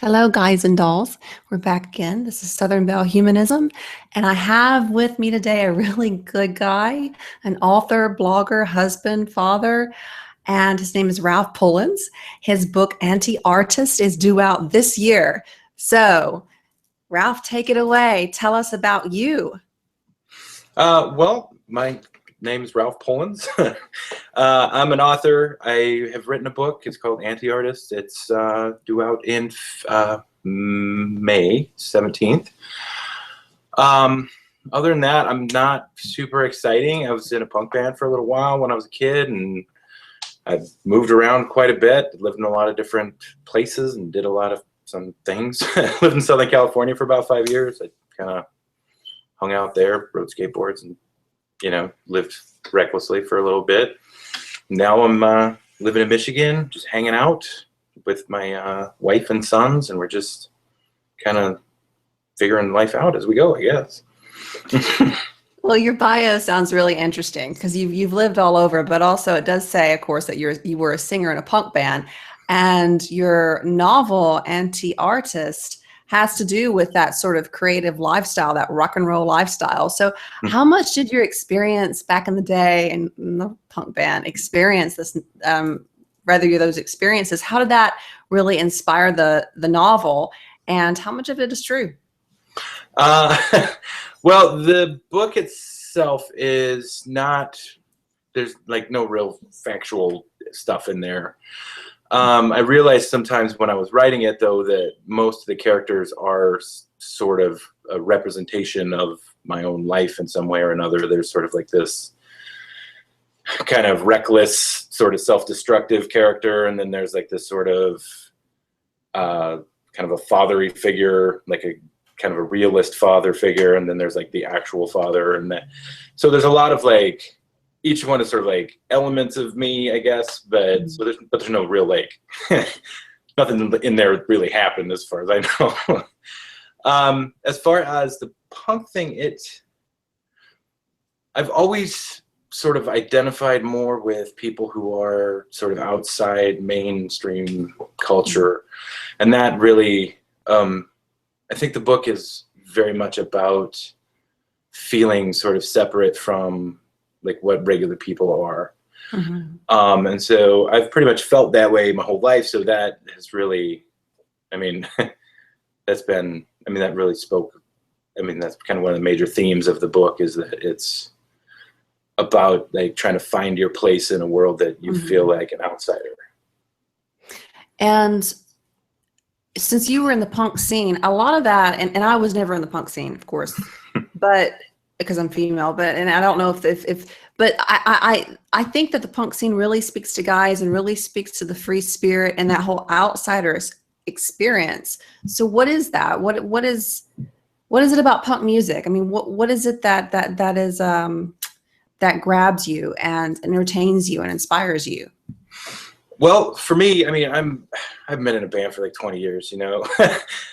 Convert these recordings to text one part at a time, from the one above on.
Hello, guys and dolls. We're back again. This is Southern Belle Humanism, and I have with me today a really good guy, an author, blogger, husband, father, and his name is Ralph Pullins. His book, Antiartists, is due out this year. So, Ralph, take it away. Tell us about you. Well, my name is Ralph Pullins. I'm an author. I have written a book. It's called Antiartists. It's due out in May 17th. Other than that, I'm not super exciting. I was in a punk band for a little while when I was a kid, and I've moved around quite a bit. Lived in a lot of different places and did a lot of some things. I lived in Southern California for about 5 years. I kind of hung out there, rode skateboards, and lived recklessly for a little bit. Now I'm living in Michigan, just hanging out with my wife and sons, and we're just kind of figuring life out as we go, I guess. Well, your bio sounds really interesting because you've lived all over, but also it does say, of course, that you were a singer in a punk band, and your novel Anti-Artist has to do with that sort of creative lifestyle, that rock and roll lifestyle. So how much did your experience back in the day in the punk band experience this, rather those experiences, how did that really inspire the novel, and how much of it is true? Well, the book itself is not, there's like no real factual stuff in there. I realized sometimes when I was writing it, though, that most of the characters are sort of a representation of my own life in some way or another. There's sort of like this kind of reckless, sort of self-destructive character, and then there's like this sort of kind of a fatherly figure, like a kind of a realist father figure, and then there's like the actual father, and that. So there's a lot of like, each one is sort of like elements of me, I guess, but there's no real like nothing in there really happened as far as I know. As far as the punk thing, I've always sort of identified more with people who are sort of outside mainstream culture, and that really, I think the book is very much about feeling sort of separate from like what regular people are. And so I've pretty much felt that way my whole life. So that has really, I mean, that really spoke. I mean, that's kind of one of the major themes of the book, is that it's about like trying to find your place in a world that you feel like an outsider. And since you were in the punk scene, a lot of that, and I was never in the punk scene, of course, but because I'm female, and I don't know but I think that the punk scene really speaks to guys and really speaks to the free spirit and that whole outsider's experience. So what is that? What is it about punk music? I mean, what is it that is that grabs you and entertains you and inspires you? Well, for me, I mean, I've been in a band for like 20 years,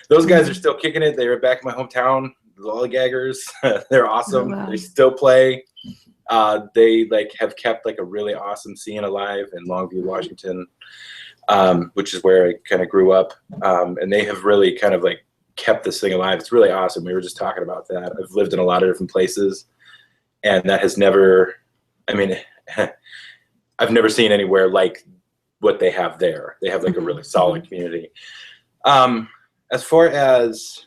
Those guys are still kicking it. They were back in my hometown, the Lollygaggers. They're awesome. Oh, wow. They still play. They like have kept like a really awesome scene alive in Longview, Washington, which is where I kind of grew up. And they have really kind of like kept this thing alive. It's really awesome. We were just talking about that. I've lived in a lot of different places, and that has never, I mean, I've never seen anywhere like what they have there. They have like a really solid community. As far as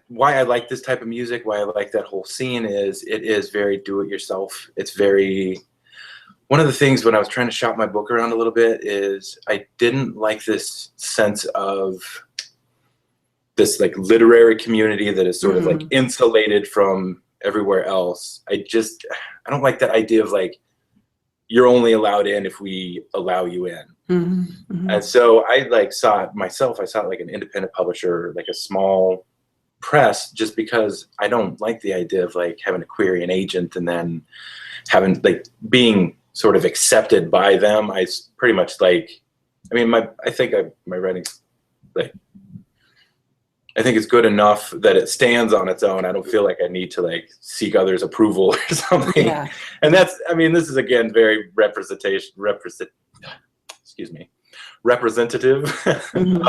why I like this type of music, why I like that whole scene, is it is very do-it-yourself. It's very, one of the things when I was trying to shop my book around a little bit is I didn't like this sense of this like literary community that is sort of like insulated from everywhere else. I don't like that idea of like, you're only allowed in if we allow you in. And so I like saw it myself. I saw it like an independent publisher, like a small press, just because I don't like the idea of like having to query an agent and then having like being sort of accepted by them. I pretty much like, I mean, I think my writing's like, I think it's good enough that it stands on its own. I don't feel like I need to like seek others' approval or something. Yeah. And that's, I mean, this is again very representative Mhm.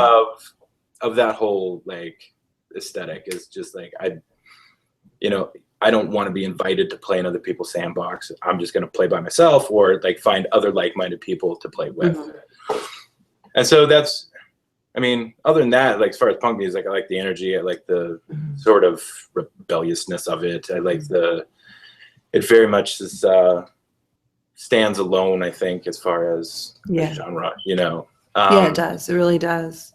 of that whole like aesthetic. Is just like I don't want to be invited to play in other people's sandbox. I'm just going to play by myself, or like find other like-minded people to play with. And so that's, I mean, other than that, like as far as punk music, I like the energy. I like the sort of rebelliousness of it. I like it very much is, stands alone, I think, as far as the genre, Yeah, it does. It really does.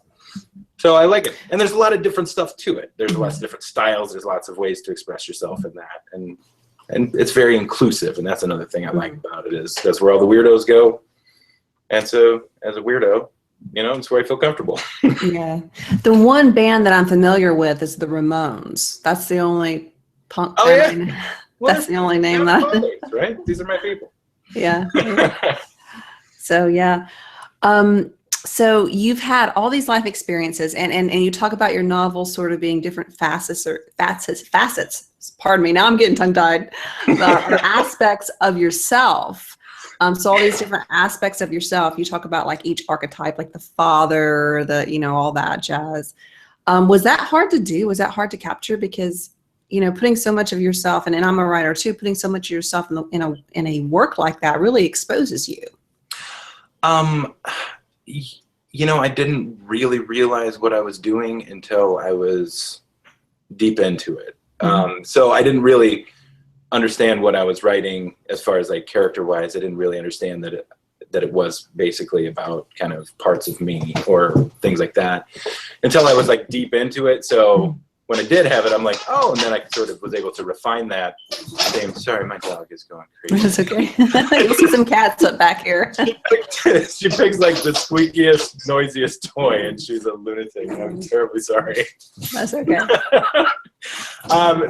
So I like it. And there's a lot of different stuff to it. There's lots of different styles. There's lots of ways to express yourself in that. And it's very inclusive. And that's another thing I like about it, is that's where all the weirdos go. And so as a weirdo, it's where I feel comfortable. Yeah. The one band that I'm familiar with is the Ramones. That's the only punk band. Yeah? Well, that's the only name that. Right? These are my people. Yeah. So, yeah. So you've had all these life experiences, and you talk about your novel sort of being different facets. Pardon me. Now I'm getting tongue-tied. Or aspects of yourself. So all these different aspects of yourself, you talk about like each archetype, like the father, all that jazz. Was that hard to do? Was that hard to capture? Because, putting so much of yourself, and I'm a writer too, putting so much of yourself in a work like that really exposes you. I didn't really realize what I was doing until I was deep into it. So I didn't really understand what I was writing as far as like character-wise. I didn't really understand that it was basically about kind of parts of me or things like that until I was like deep into it. So when I did have it, I'm like, oh, and then I sort of was able to refine that. Sorry, my dog is going crazy. It's okay. You'll see some cats up back here. She picks like the squeakiest, noisiest toy, and she's a lunatic. I'm terribly sorry. That's okay.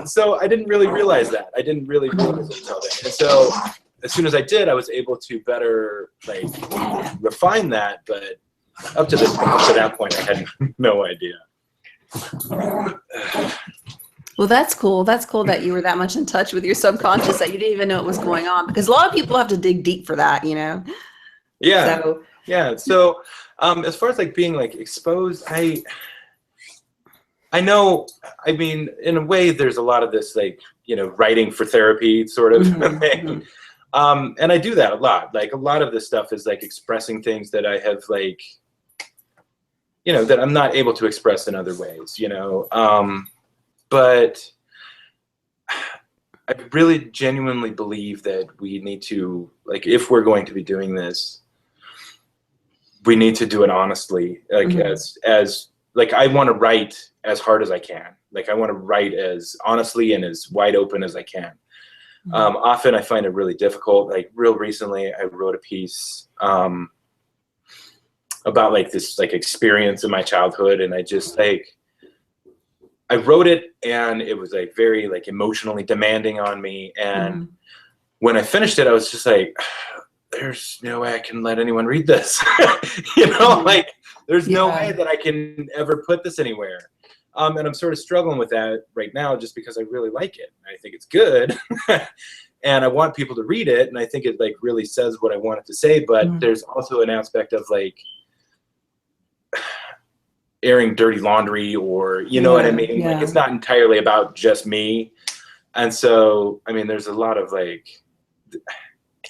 So I didn't really realize that. I didn't really realize it until then. And so as soon as I did, I was able to better like refine that. But up to that point, I had no idea. Well, that's cool. That's cool that you were that much in touch with your subconscious that you didn't even know what was going on, because a lot of people have to dig deep for that, Yeah. So, yeah. So as far as like being like exposed, I know, I mean, in a way, there's a lot of this like, writing for therapy sort of thing. And I do that a lot. Like a lot of this stuff is like expressing things that I have like, that I'm not able to express in other ways, but I really genuinely believe that we need to, like, if we're going to be doing this, we need to do it honestly. Like as like, I want to write as hard as I can. Like I want to write as honestly and as wide open as I can. Often I find it really difficult. Like real recently, I wrote a piece, about like this like experience in my childhood, and I just like I wrote it and it was like very like emotionally demanding on me, and when I finished it I was just like, there's no way I can let anyone read this. Like there's no way that I can ever put this anywhere, and I'm sort of struggling with that right now just because I really like it. I think it's good. And I want people to read it, and I think it like really says what I want it to say, but there's also an aspect of like airing dirty laundry, or you know what I mean? Like it's not entirely about just me. And so, I mean, there's a lot of like,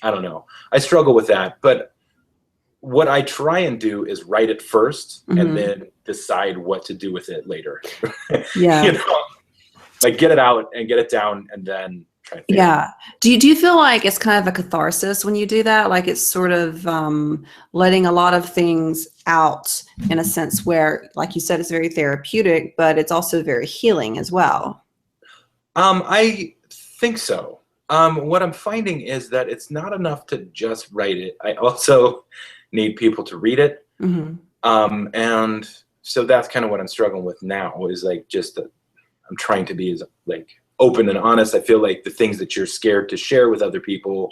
I don't know. I struggle with that, but what I try and do is write it first and then decide what to do with it later. Like get it out and get it down and then try to figure it out. Do you feel like it's kind of a catharsis when you do that? Like it's sort of letting a lot of things out in a sense where, like you said, it's very therapeutic, but it's also very healing as well. I think so. What I'm finding is that it's not enough to just write it. I also need people to read it. And so that's kind of what I'm struggling with now, is like just that I'm trying to be as like open and honest. I feel like the things that you're scared to share with other people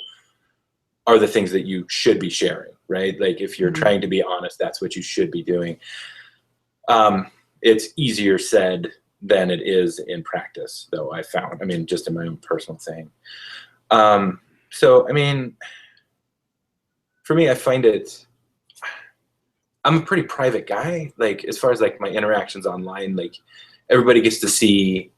are the things that you should be sharing, right? Like if you're trying to be honest, that's what you should be doing. It's easier said than it is in practice, though, I found. I mean, just in my own personal thing. So, I mean, for me, I find it, I'm a pretty private guy. Like, as far as like my interactions online, like everybody gets to see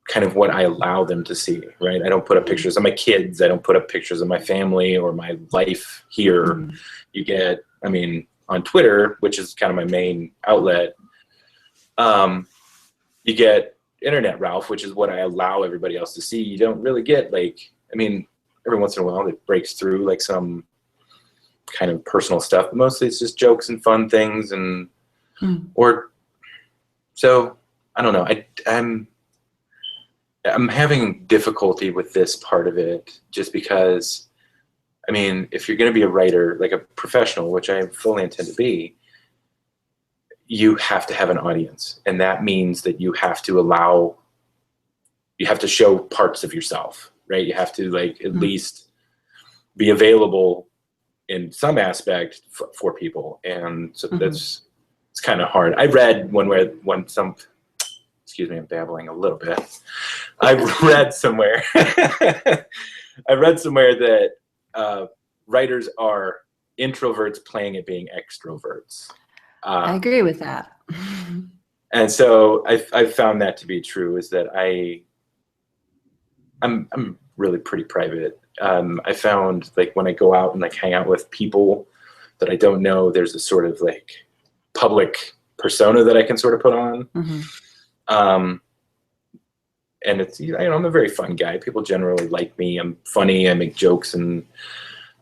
kind of what I allow them to see, right? I don't put up pictures of my kids. I don't put up pictures of my family or my life here. Mm. You get, I mean, on Twitter, which is kind of my main outlet, you get internet Ralph, which is what I allow everybody else to see. You don't really get like, I mean, every once in a while it breaks through like some kind of personal stuff, but mostly it's just jokes and fun things. And, or, so I don't know. I'm having difficulty with this part of it just because, I mean, if you're going to be a writer, like a professional, which I fully intend to be, you have to have an audience. And that means that you have to show parts of yourself, right? You have to like at least be available in some aspect for people. And so it's kind of hard. I read excuse me, I'm babbling a little bit. I read somewhere that writers are introverts playing at being extroverts. I agree with that. And so I've found that to be true, is that I'm really pretty private. I found like when I go out and like hang out with people that I don't know, there's a sort of like public persona that I can sort of put on. And it's, you know, I'm a very fun guy. People generally like me. I'm funny. I make jokes, and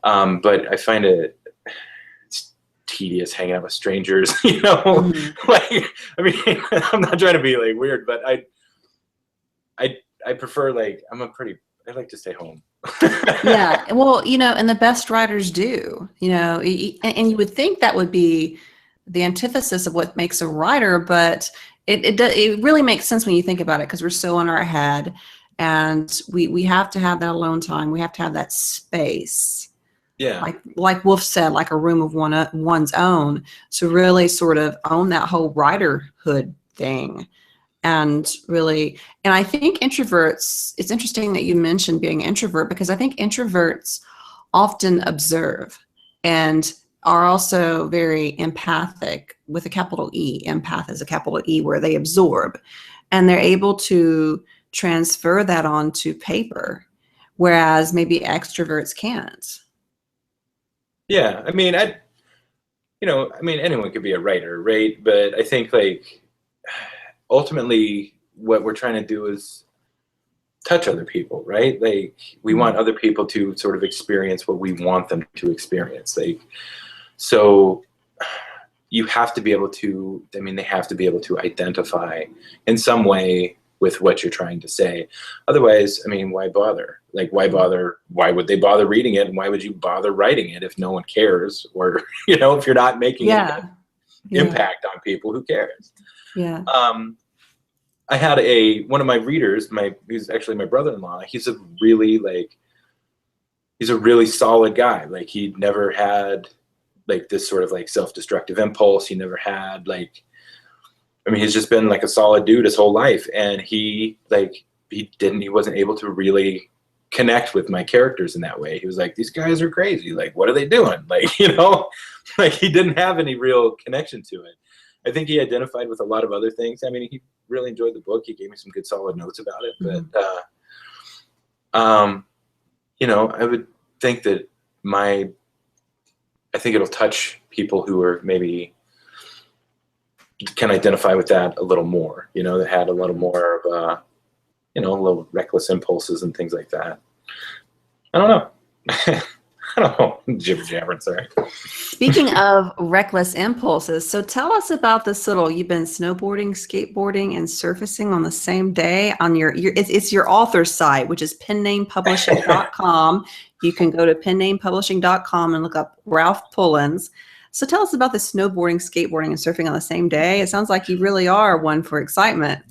but I find it's tedious hanging out with strangers. You know, like, I mean, I'm not trying to be like weird, but I prefer like I like to stay home. Yeah, well, you know, and the best writers do. You know, and you would think that would be the antithesis of what makes a writer, but it really makes sense when you think about it, because we're so in our head, and we have to have that alone time. We have to have that space. Yeah. Like Wolf said, like a room of one's own, to really sort of own that whole writerhood thing. And I think introverts, it's interesting that you mentioned being an introvert, because I think introverts often observe and are also very empathic, with a capital E. Empath is a capital E, where they absorb, and they're able to transfer that onto paper, whereas maybe extroverts can't. Yeah, I mean, anyone could be a writer, right? But I think like ultimately what we're trying to do is touch other people, right? Like we want other people to sort of experience what we want them to experience. Like, so you have to be able to, they have to be able to identify in some way with what you're trying to say. Otherwise, why bother? Like, why bother? Why would they bother reading it? And why would you bother writing it if no one cares? Or, if you're not making any impact on people, who cares? Yeah. I had one of my readers, he's actually my brother-in-law. He's a really solid guy. Like, he never had like this sort of like self-destructive impulse. He never had he's just been like a solid dude his whole life. And he wasn't able to really connect with my characters in that way. He was like, these guys are crazy. Like, what are they doing? Like, like he didn't have any real connection to it. I think he identified with a lot of other things. He really enjoyed the book. He gave me some good solid notes about it. But, I would think that I think it'll touch people who are maybe can identify with that a little more, that had a little more of a little reckless impulses and things like that. I don't know. I don't know. Jibber jabber, sorry. Speaking of reckless impulses, so tell us about this you've been snowboarding, skateboarding, and surfacing on the same day on it's your author site, which is pennamepublishing.com. You can go to pennamepublishing.com and look up Ralph Pullins. So tell us about the snowboarding, skateboarding, and surfing on the same day. It sounds like you really are one for excitement.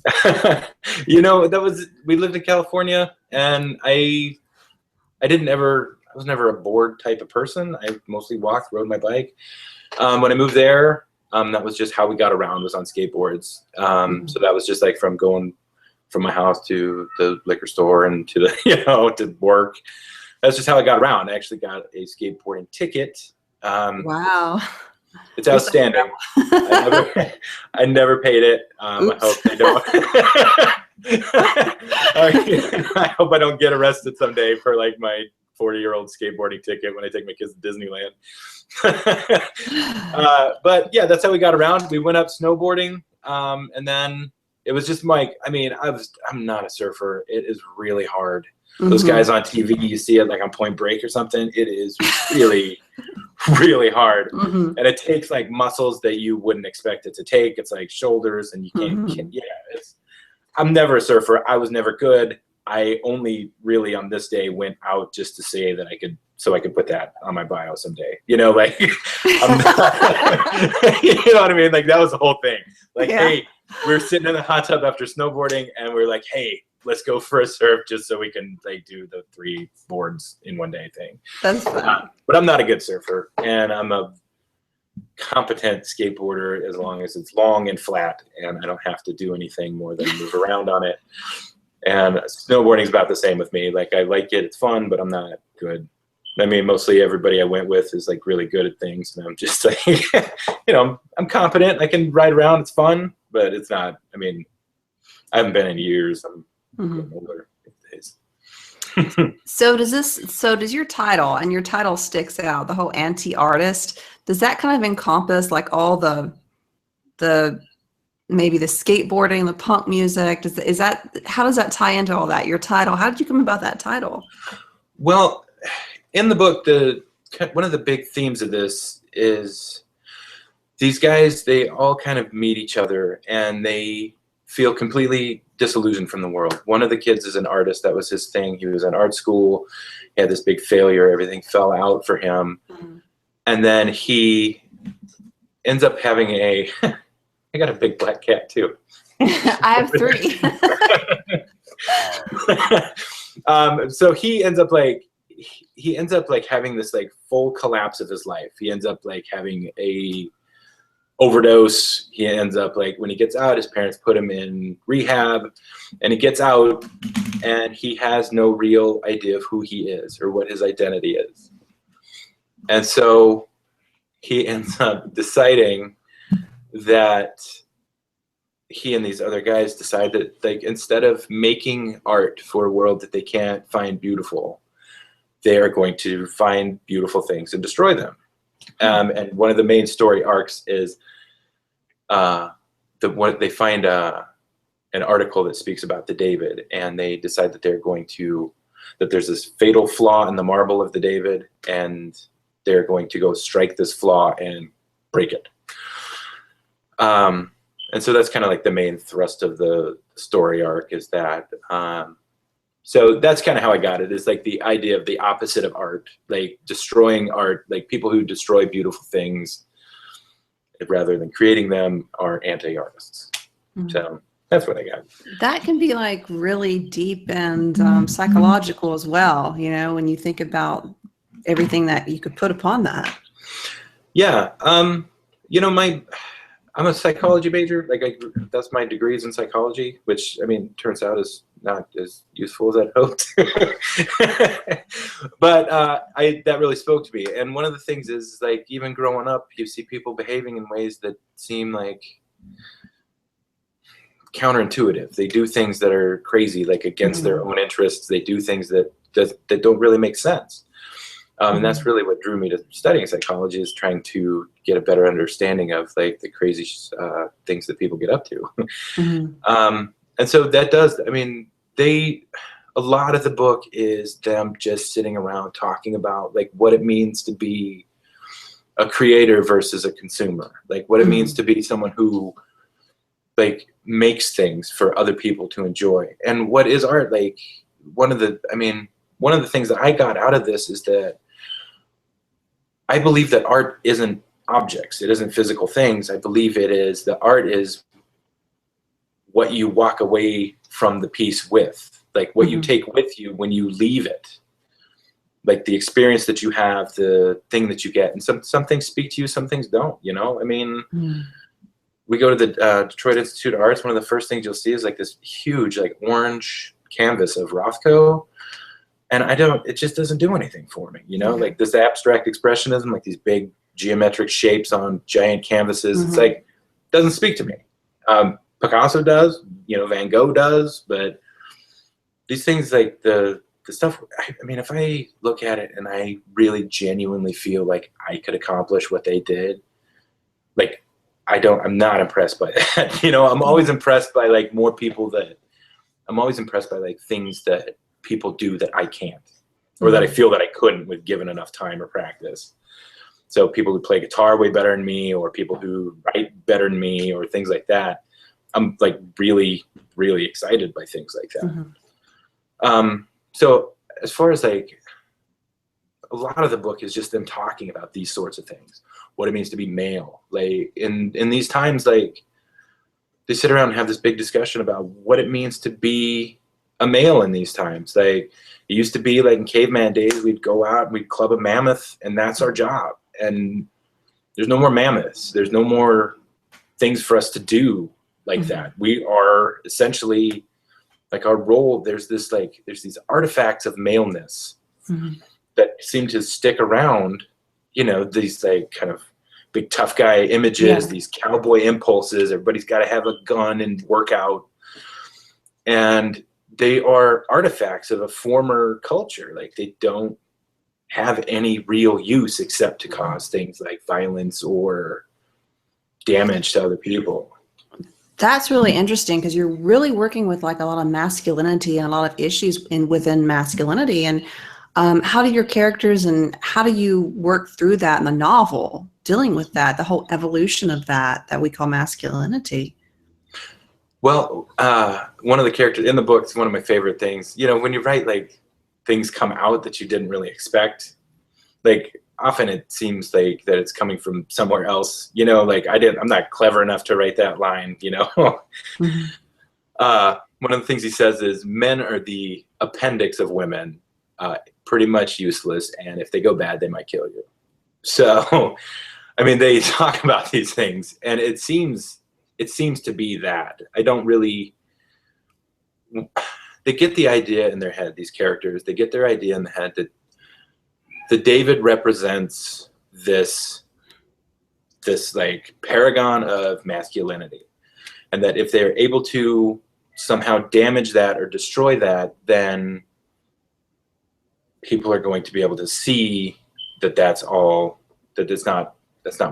we lived in California, and I was never a board type of person. I mostly walked, rode my bike. When I moved there, that was just how we got around, was on skateboards. So that was just like from going from my house to the liquor store and to the, to work. That's just how I got around. I actually got a skateboarding ticket. Wow. It's outstanding. I never paid it. I hope they don't. I hope I don't get arrested someday for like my 40-year-old skateboarding ticket when I take my kids to Disneyland. But yeah, that's how we got around. We went up snowboarding, and then it was just Mike. I mean, I'm not a surfer. It is really hard. Those guys on TV, you see it like on Point Break or something. It is really, really hard, and it takes like muscles that you wouldn't expect it to take. It's like shoulders, and you can't. Yeah, I'm never a surfer. I was never good. I only really on this day went out just to say that I could, so I could put that on my bio someday. You know, like, I'm not, you know what I mean? Like that was the whole thing. Like, hey, we're sitting in the hot tub after snowboarding, and we're like, hey, let's go for a surf just so we can like do the 3 boards in one day thing. That's fun. But I'm not a good surfer, and I'm a competent skateboarder as long as it's long and flat, and I don't have to do anything more than move around on it. And snowboarding is about the same with me. Like I like it, it's fun, but I'm not good. I mean, mostly everybody I went with is like really good at things, and I'm just like, you know, I'm competent. I can ride around. It's fun, but it's not. I mean, I haven't been in years. I'm getting older these days. So does your title, and your title sticks out, the whole anti-artist, does that kind of encompass like all the maybe the skateboarding, the punk music? Is that, how does that tie into all that? Your title, how did you come about that title? Well, in the book, one of the big themes of this is these guys, they all kind of meet each other, and they feel completely disillusioned from the world. One of the kids is an artist. That was his thing. He was in art school. He had this big failure. Everything fell out for him. And then he ends up having I got a big black cat too. I have 3. So he ends up like having this like full collapse of his life. He ends up like having a overdose. He ends up like, when he gets out, his parents put him in rehab, and he gets out and he has no real idea of who he is or what his identity is. And so he ends up deciding that he and these other guys decide that, like, instead of making art for a world that they can't find beautiful, they are going to find beautiful things and destroy them. And one of the main story arcs is they find an article that speaks about the David, and they decide that that there's this fatal flaw in the marble of the David, and they're going to go strike this flaw and break it. And so that's kind of like the main thrust of the story arc, is that. So that's kind of how I got it, is like the idea of the opposite of art, like destroying art, like people who destroy beautiful things rather than creating them are anti-artists. So that's what I got. That can be like really deep and psychological as well, you know, when you think about everything that you could put upon that. Yeah. You know, I'm a psychology major. Like that's my degrees in psychology, which, I mean, turns out is not as useful as I'd hoped. But that really spoke to me. And one of the things is, like, even growing up, you see people behaving in ways that seem like counterintuitive. They do things that are crazy, like against their own interests. They do things that don't really make sense. And that's really what drew me to studying psychology, is trying to get a better understanding of like the crazy things that people get up to. And so that does, I mean, a lot of the book is them just sitting around talking about like what it means to be a creator versus a consumer, like what it means to be someone who like makes things for other people to enjoy. And what is art? Like one of the things that I got out of this is that I believe that art isn't objects. It isn't physical things. I believe the art is what you walk away from the piece with, like what you take with you when you leave it, like the experience that you have, the thing that you get. And some things speak to you, some things don't, you know? I mean, we go to the Detroit Institute of Arts. One of the first things you'll see is like this huge, like orange canvas of Rothko. And it just doesn't do anything for me, you know, like this abstract expressionism, like these big geometric shapes on giant canvases. Mm-hmm. It's like, doesn't speak to me. Picasso does, Van Gogh does, but these things, like the stuff, I mean, if I look at it and I really genuinely feel like I could accomplish what they did, like, I'm not impressed by that. I'm always impressed by like more people I'm always impressed by like things that people do that I can't, or that I feel that I couldn't with given enough time or practice. So people who play guitar way better than me, or people who write better than me, or things like that. I'm like really, really excited by things like that. So as far as like, a lot of the book is just them talking about these sorts of things, what it means to be male. Like in these times, like they sit around and have this big discussion about what it means to be a male in these times. Like it used to be like in caveman days, we'd go out and we'd club a mammoth and that's our job. And there's no more mammoths. There's no more things for us to do like that. We are essentially like our role. There's these artifacts of maleness that seem to stick around, these like kind of big tough guy images, these cowboy impulses. Everybody's got to have a gun and work out. And they are artifacts of a former culture. Like they don't have any real use except to cause things like violence or damage to other people. That's really interesting, because you're really working with like a lot of masculinity and a lot of issues within masculinity. And how do your characters and how do you work through that in the novel, dealing with that, the whole evolution of that we call masculinity? Well, one of the characters in the book is one of my favorite things. When you write, like, things come out that you didn't really expect, like, often it seems like that it's coming from somewhere else. Like I'm not clever enough to write that line, One of the things he says is men are the appendix of women, pretty much useless, and if they go bad, they might kill you. So, I mean, they talk about these things, and it seems to be that. I don't really. They get the idea in their head. These characters, they get their idea in the head that the David represents this like paragon of masculinity, and that if they're able to somehow damage that or destroy that, then people are going to be able to see that that's not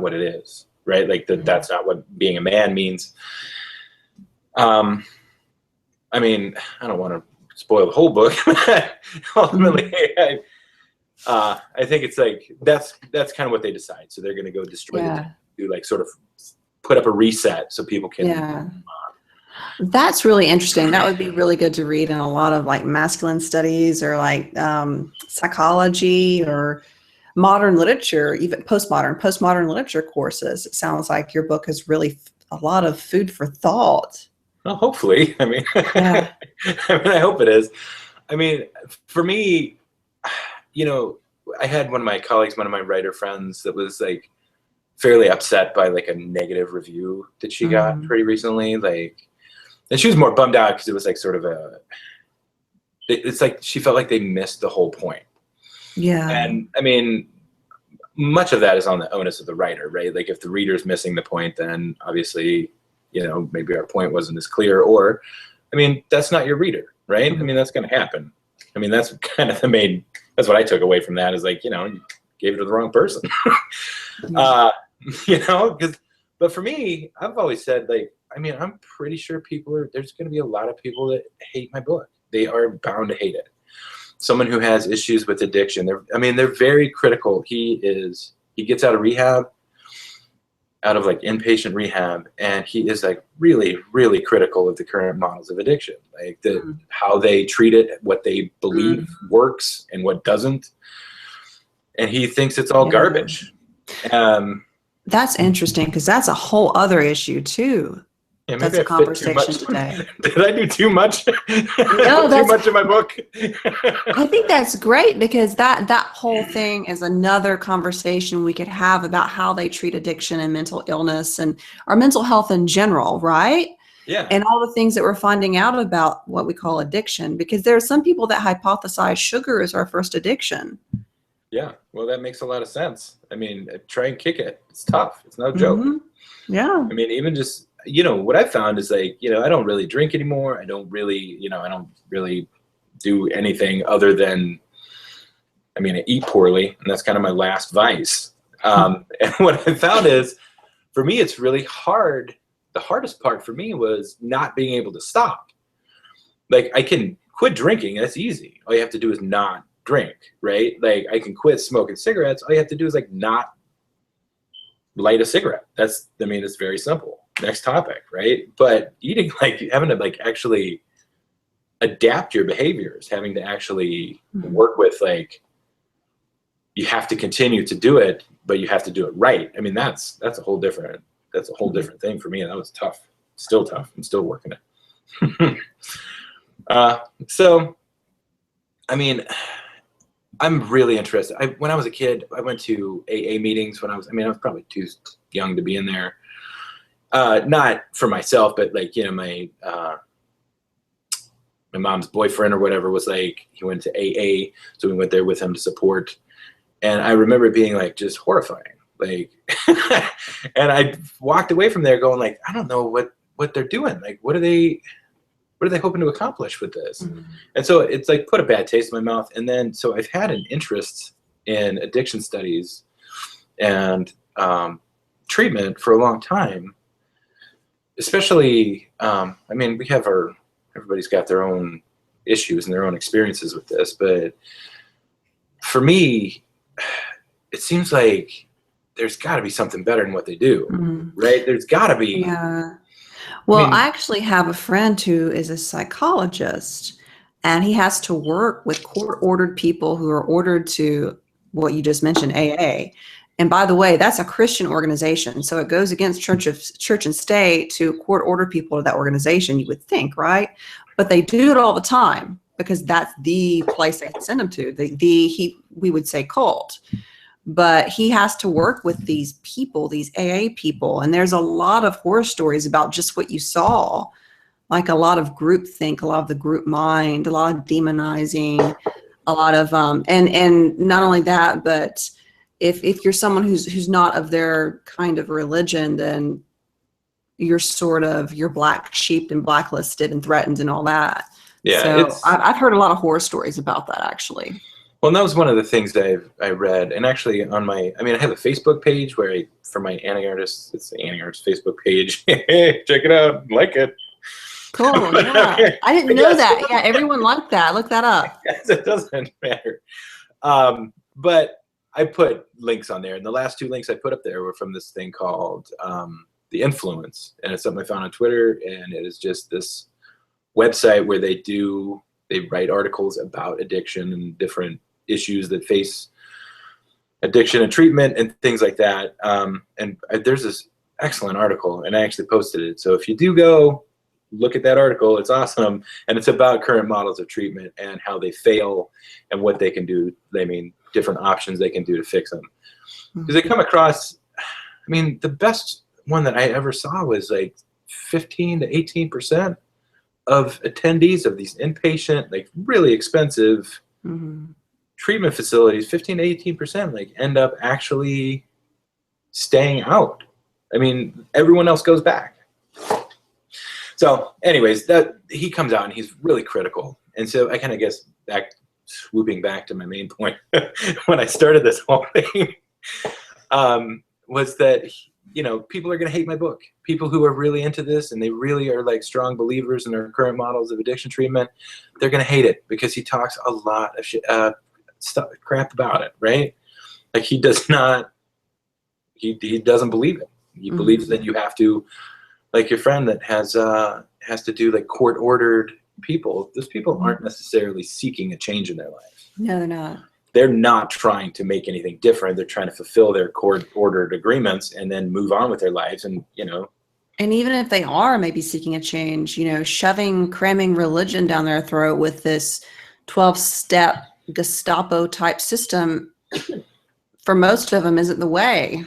what it is, right? Like that's not what being a man means. I mean, I don't want to spoil the whole book. Ultimately, I think it's like that's kind of what they decide. So they're going to go destroy do like sort of put up a reset so people can. That's really interesting. That would be really good to read in a lot of like masculine studies or like psychology or modern literature, even postmodern literature courses. It sounds like your book has really a lot of food for thought. Well, hopefully. I mean, I hope it is. I mean, for me, I had one of my colleagues, one of my writer friends, that was like fairly upset by like a negative review that she got pretty recently. Like, and she was more bummed out because it was like sort of it's like she felt like they missed the whole point. Yeah. And I mean, much of that is on the onus of the writer, right? Like if the reader's missing the point, then obviously, maybe our point wasn't as clear, or, I mean, that's not your reader, right? I mean, that's going to happen. I mean, that's kind of that's what I took away from that is like, you gave it to the wrong person. But for me, I've always said, like, I mean, I'm pretty sure there's going to be a lot of people that hate my book. They are bound to hate it. Someone who has issues with addiction, they're very critical. He gets out of rehab, out of like inpatient rehab, and he is like really, really critical of the current models of addiction, like how they treat it, what they believe works and what doesn't. And he thinks it's all garbage. That's interesting, because that's a whole other issue too. Yeah, that's a conversation today. Did I do too much? No, too much in my book. I think that's great, because that whole thing is another conversation we could have about how they treat addiction and mental illness and our mental health in general, right? Yeah. And all the things that we're finding out about what we call addiction, because there are some people that hypothesize sugar is our first addiction. Yeah. Well, that makes a lot of sense. I mean, try and kick it. It's tough. It's no joke. Hmm. Yeah. I mean, even just, what I found is like, I don't really drink anymore. I don't really, I don't really do anything other than, I mean, I eat poorly, and that's kind of my last vice. And what I found is, for me, it's really hard. The hardest part for me was not being able to stop. Like, I can quit drinking. That's easy. All you have to do is not drink, right? Like, I can quit smoking cigarettes. All you have to do is like not light a cigarette. It's very simple. Next topic, right? But eating, like, having to like actually adapt your behaviors, having to actually work with, like, you have to continue to do it, but you have to do it right. I mean, that's a whole different thing for me. And that was tough. Still tough. I'm still working it. So, I mean, I'm really interested. When I was a kid, I went to AA meetings when I was probably too young to be in there. Not for myself, but like, my mom's boyfriend or whatever was like, he went to AA. So we went there with him to support. And I remember it being like just horrifying. Like, and I walked away from there going like, I don't know what they're doing. Like, what are they hoping to accomplish with this? Mm-hmm. And so it's like put a bad taste in my mouth. And then, so I've had an interest in addiction studies and treatment for a long time, especially, we have everybody's got their own issues and their own experiences with this, but for me, it seems like there's got to be something better than what they do, right? There's got to be. Yeah. Well, I actually have a friend who is a psychologist, and he has to work with court-ordered people who are ordered to what you just mentioned, AA. And by the way, that's a Christian organization, so it goes against church and state to court-order people to that organization, you would think, right? But they do it all the time because that's the place they send them to, we would say cult. But he has to work with these people, these AA people. And there's a lot of horror stories about just what you saw, like a lot of groupthink, a lot of the group mind, a lot of demonizing, a lot of, and not only that, but if you're someone who's not of their kind of religion, then you're black sheep and blacklisted and threatened and all that. Yeah. So I've heard a lot of horror stories about that, actually. Well, and that was one of the things that I read, and actually on I have a Facebook page where for my Antiartists, it's the Antiartists Facebook page. Hey, check it out, like it. Cool, yeah. I didn't know that. Yeah, everyone liked that. Look that up. It doesn't matter. But I put links on there, and the last 2 links I put up there were from this thing called The Influence, and it's something I found on Twitter, and it is just this website where they write articles about addiction and different issues that face addiction and treatment and things like that. And there's this excellent article, and I actually posted it. So if you do go look at that article, it's awesome. And it's about current models of treatment and how they fail and what they can do. Different options they can do to fix them. Because they come across, the best one that I ever saw was like 15 to 18% of attendees of these inpatient, like really expensive treatment facilities, 15 to 18%, like end up actually staying out. Everyone else goes back. So anyways, that he comes out and he's really critical. And so I kind of guess swooping back to my main point when I started this whole thing, was that, people are going to hate my book. People who are really into this and they really are like strong believers in our current models of addiction treatment, they're going to hate it because he talks a lot of crap about it, right? Like he doesn't believe it. He believes that you have to, like your friend that has to do like court-ordered people. Those people aren't necessarily seeking a change in their life. No, they're not. They're not trying to make anything different. They're trying to fulfill their court-ordered agreements and then move on with their lives. And, And even if they are maybe seeking a change, cramming religion down their throat with this 12-step Gestapo type system, for most of them isn't the way.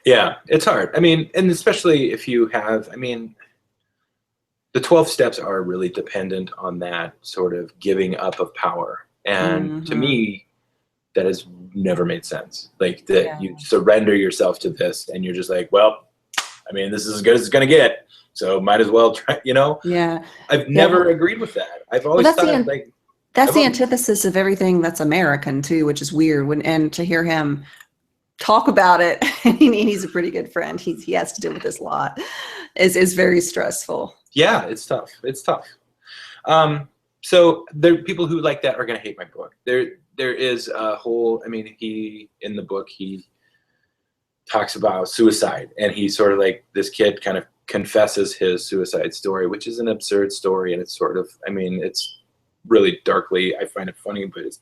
Yeah, it's hard. And especially if you have, the 12 steps are really dependent on that sort of giving up of power. And to me, that has never made sense. Like that Yeah. you surrender yourself to this and you're just like, well, I mean, this is as good as it's going to get. So might as well try, you know? Yeah. I've Yeah. never agreed with that. I've Well, always that's thought like, that's the antithesis of everything that's American too, which is weird. And to hear him talk about it, and he's a pretty good friend. He has to deal with this a lot. Is very stressful. yeah, it's tough. It's tough. So there people who like that are going to hate my book. There is a whole, I mean, in the book, he talks about suicide, and he sort of like, this kid kind of confesses his suicide story, which is an absurd story. And it's sort of, I mean, it's really darkly, I find it funny, but it's,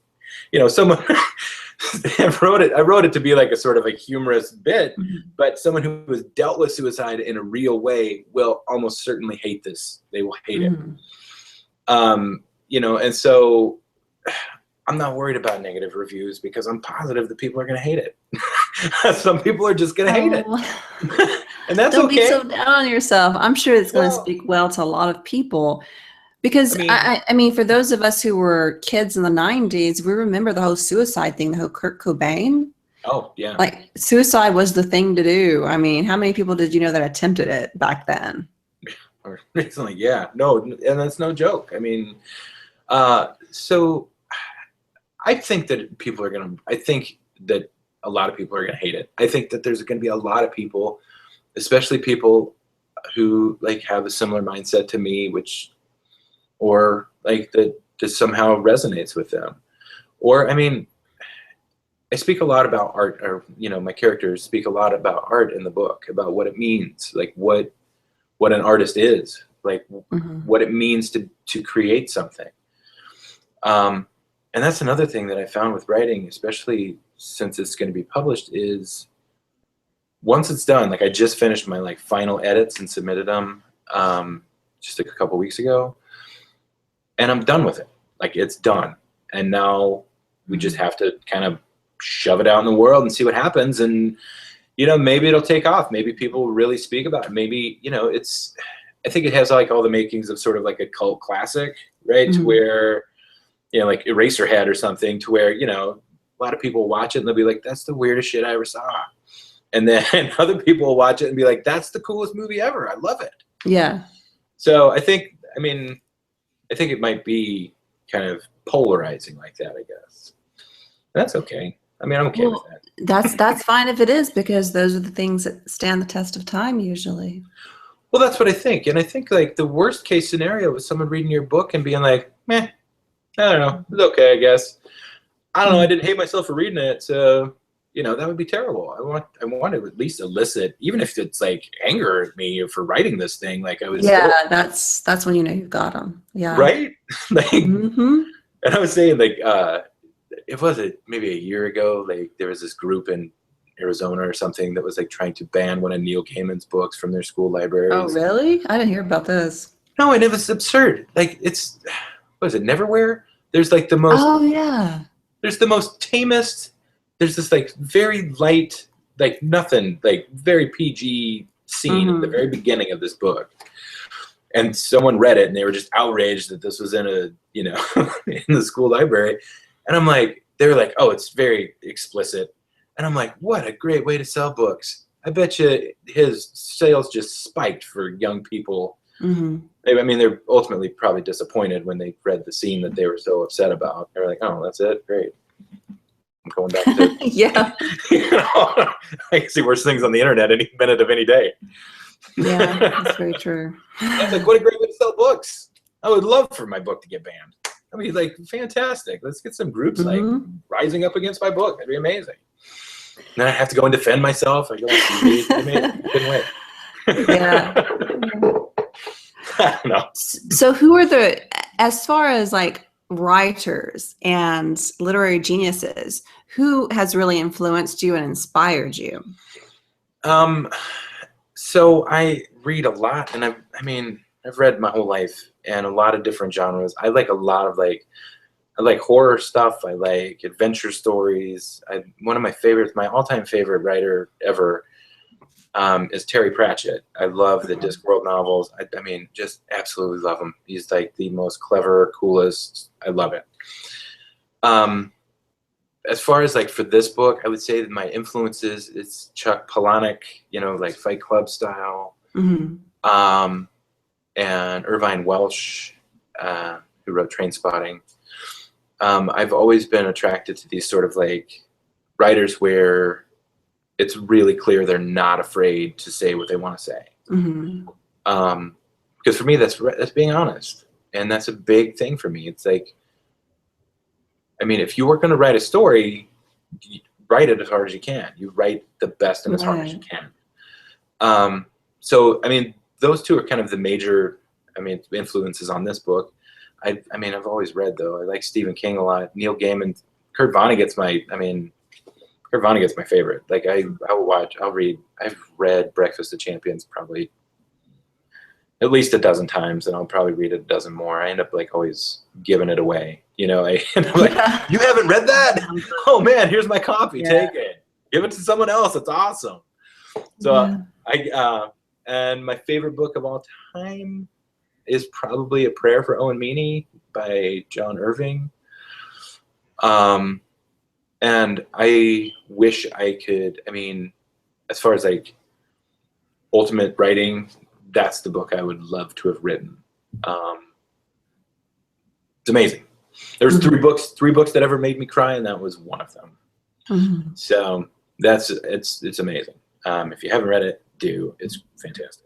you know, someone I wrote it to be like a sort of a humorous bit, but someone who has dealt with suicide in a real way will almost certainly hate this. They will hate it. You know, and so I'm not worried about negative reviews because I'm positive that people are going to hate it. Some people are just going to hate it. And that's Don't okay. be so down on yourself. I'm sure it's going to speak well to a lot of people. Because, I mean, for those of us who were kids in the 90s, we remember the whole suicide thing, the whole Kurt Cobain. Oh, yeah. Like, suicide was the thing to do. I mean, how many people did you know that attempted it back then? Or recently, yeah. No, and that's no joke. I mean, so I think that I think that a lot of people are going to hate it. I think that there's going to be a lot of people, especially people who like have a similar mindset to me, or like that just somehow resonates with them. Or, I mean, I speak a lot about art, or, you know, my characters speak a lot about art in the book, about what it means, like what an artist is, like what it means to create something. And that's another thing that I found with writing, especially since it's going to be published, is once it's done, like I just finished my like final edits and submitted them just like a couple weeks ago, and I'm done with it. Like it's done. And now we just have to kind of shove it out in the world and see what happens. And, you know, maybe it'll take off. Maybe people will really speak about it. Maybe, you know, I think it has like all the makings of sort of like a cult classic, right? To where, you know, like Eraserhead or something, to where, you know, a lot of people watch it and they'll be like, that's the weirdest shit I ever saw. And then other people will watch it and be like, that's the coolest movie ever. I love it. Yeah. So I think it might be kind of polarizing like that, I guess. That's okay. I mean, I'm okay with that. That's fine if it is, because those are the things that stand the test of time usually. Well, that's what I think. And I think like the worst case scenario is someone reading your book and being like, meh, I don't know, it's okay, I guess. I don't know, I didn't hate myself for reading it, so, you know, that would be terrible. I want to at least elicit, even if it's like anger at me for writing this thing, like I was. Yeah, that's when you know you've got them. Yeah. Right? Like, and I was saying, like, it was maybe a year ago, like there was this group in Arizona or something that was like trying to ban one of Neil Gaiman's books from their school libraries. Oh, really? I didn't hear about this. No, and it was absurd. Like it's, what is it, Neverwhere? There's like the most. Oh, yeah. There's the most tamest. There's this like very light, like nothing, like very PG scene at the very beginning of this book. And someone read it and they were just outraged that this was in in the school library. And I'm like, they were like, oh, it's very explicit. And I'm like, what a great way to sell books. I bet you his sales just spiked for young people. I mean, they're ultimately probably disappointed when they read the scene that they were so upset about. They're like, oh, that's it? Great. I'm going back to yeah. You know, I can see worse things on the internet any minute of any day. Yeah, that's very true. I was like, what a great way to sell books. I would love for my book to get banned. I mean, like, fantastic. Let's get some groups like rising up against my book. That'd be amazing. And then I have to go and defend myself. I go on TV. I mean, couldn't wait. Yeah. I don't know. So who are as far as like writers and literary geniuses, who has really influenced you and inspired you? So I read a lot, and I've read my whole life and a lot of different genres. I like a lot of I like horror stuff. I like adventure stories. One of my all-time favorite writer ever is Terry Pratchett. I love the Discworld novels. I mean, just absolutely love him. He's like the most clever, coolest. I love it. as far as like for this book, I would say that my influences, it's Chuck Palahniuk, you know, like Fight Club style, Mm-hmm. and Irvine Welsh, who wrote Trainspotting. I've always been attracted to these sort of like writers where it's really clear they're not afraid to say what they want to say. Mm-hmm. Because for me, that's being honest, and that's a big thing for me. It's like, I mean, if you were going to write a story, you write it as hard as you can. You write the best and as hard as you can. So, I mean, those two are kind of the major, I mean, influences on this book. I mean, I've always read, though. I like Stephen King a lot. Neil Gaiman, Kurt Vonnegut's Kurt Vonnegut's my favorite. Like, I'll read. I've read Breakfast of Champions probably at least a dozen times, and I'll probably read it a dozen more. I end up like always giving it away. You know, I'm like, you haven't read that? Oh man, here's my copy. Take it. Give it to someone else. It's awesome. So and my favorite book of all time is probably A Prayer for Owen Meany by John Irving. And I wish I could, I mean, as far as like ultimate writing, that's the book I would love to have written. It's amazing. There's three books that ever made me cry, and that was one of them. Mm-hmm. So it's amazing. If you haven't read it, do. It's fantastic.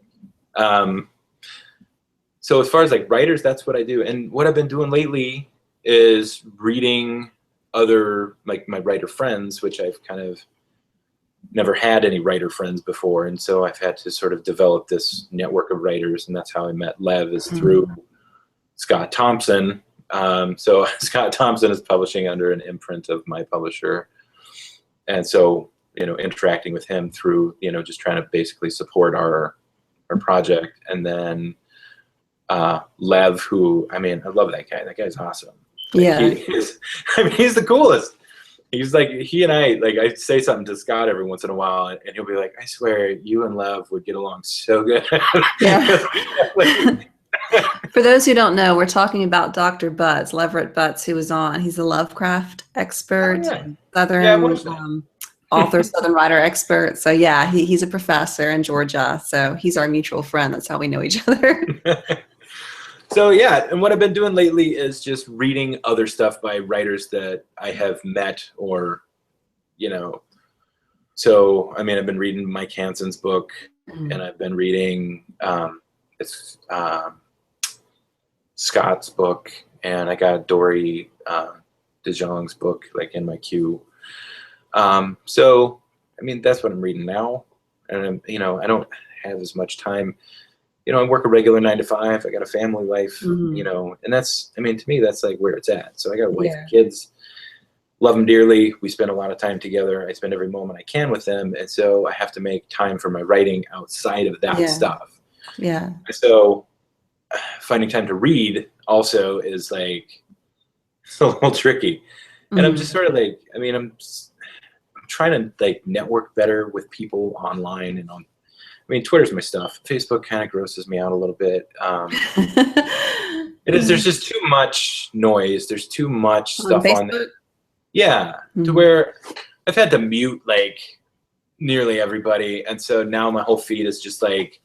So as far as like writers, that's what I do. And what I've been doing lately is reading other, like my writer friends, which I've kind of never had any writer friends before. And so I've had to sort of develop this network of writers. And that's how I met Lev, is through Scott Thompson. So Scott Thompson is publishing under an imprint of my publisher. And so, you know, interacting with him through, you know, just trying to basically support our project. And then Lev, who, I mean, I love that guy. That guy's awesome. Like, yeah. He's the coolest. He's like, he and I, like, I say something to Scott every once in a while, and he'll be like, I swear you and Lev would get along so good. Yeah. For those who don't know, we're talking about Dr. Butts, Leverett Butts, who was on. He's a Lovecraft expert, Southern author, Southern writer expert. So yeah, he's a professor in Georgia. So he's our mutual friend. That's how we know each other. So yeah, and what I've been doing lately is just reading other stuff by writers that I have met, or, you know, so I mean, I've been reading Mike Hanson's book, and I've been reading Scott's book, and I got Dory DeJong's book like in my queue. So I mean, that's what I'm reading now, and you know, I don't have as much time. You know, I work a regular 9 to 5. I got a family life, you know, and that's, I mean, to me, that's like where it's at. So I got a wife and kids, love them dearly. We spend a lot of time together. I spend every moment I can with them. And so I have to make time for my writing outside of that stuff. Yeah. So finding time to read also is like, it's a little tricky. And I'm just sort of like, I mean, I'm trying to like network better with people online and on. I mean, Twitter's my stuff. Facebook kind of grosses me out a little bit. There's just too much noise. There's too much stuff on there. Yeah, to where I've had to mute like nearly everybody. And so now my whole feed is just like,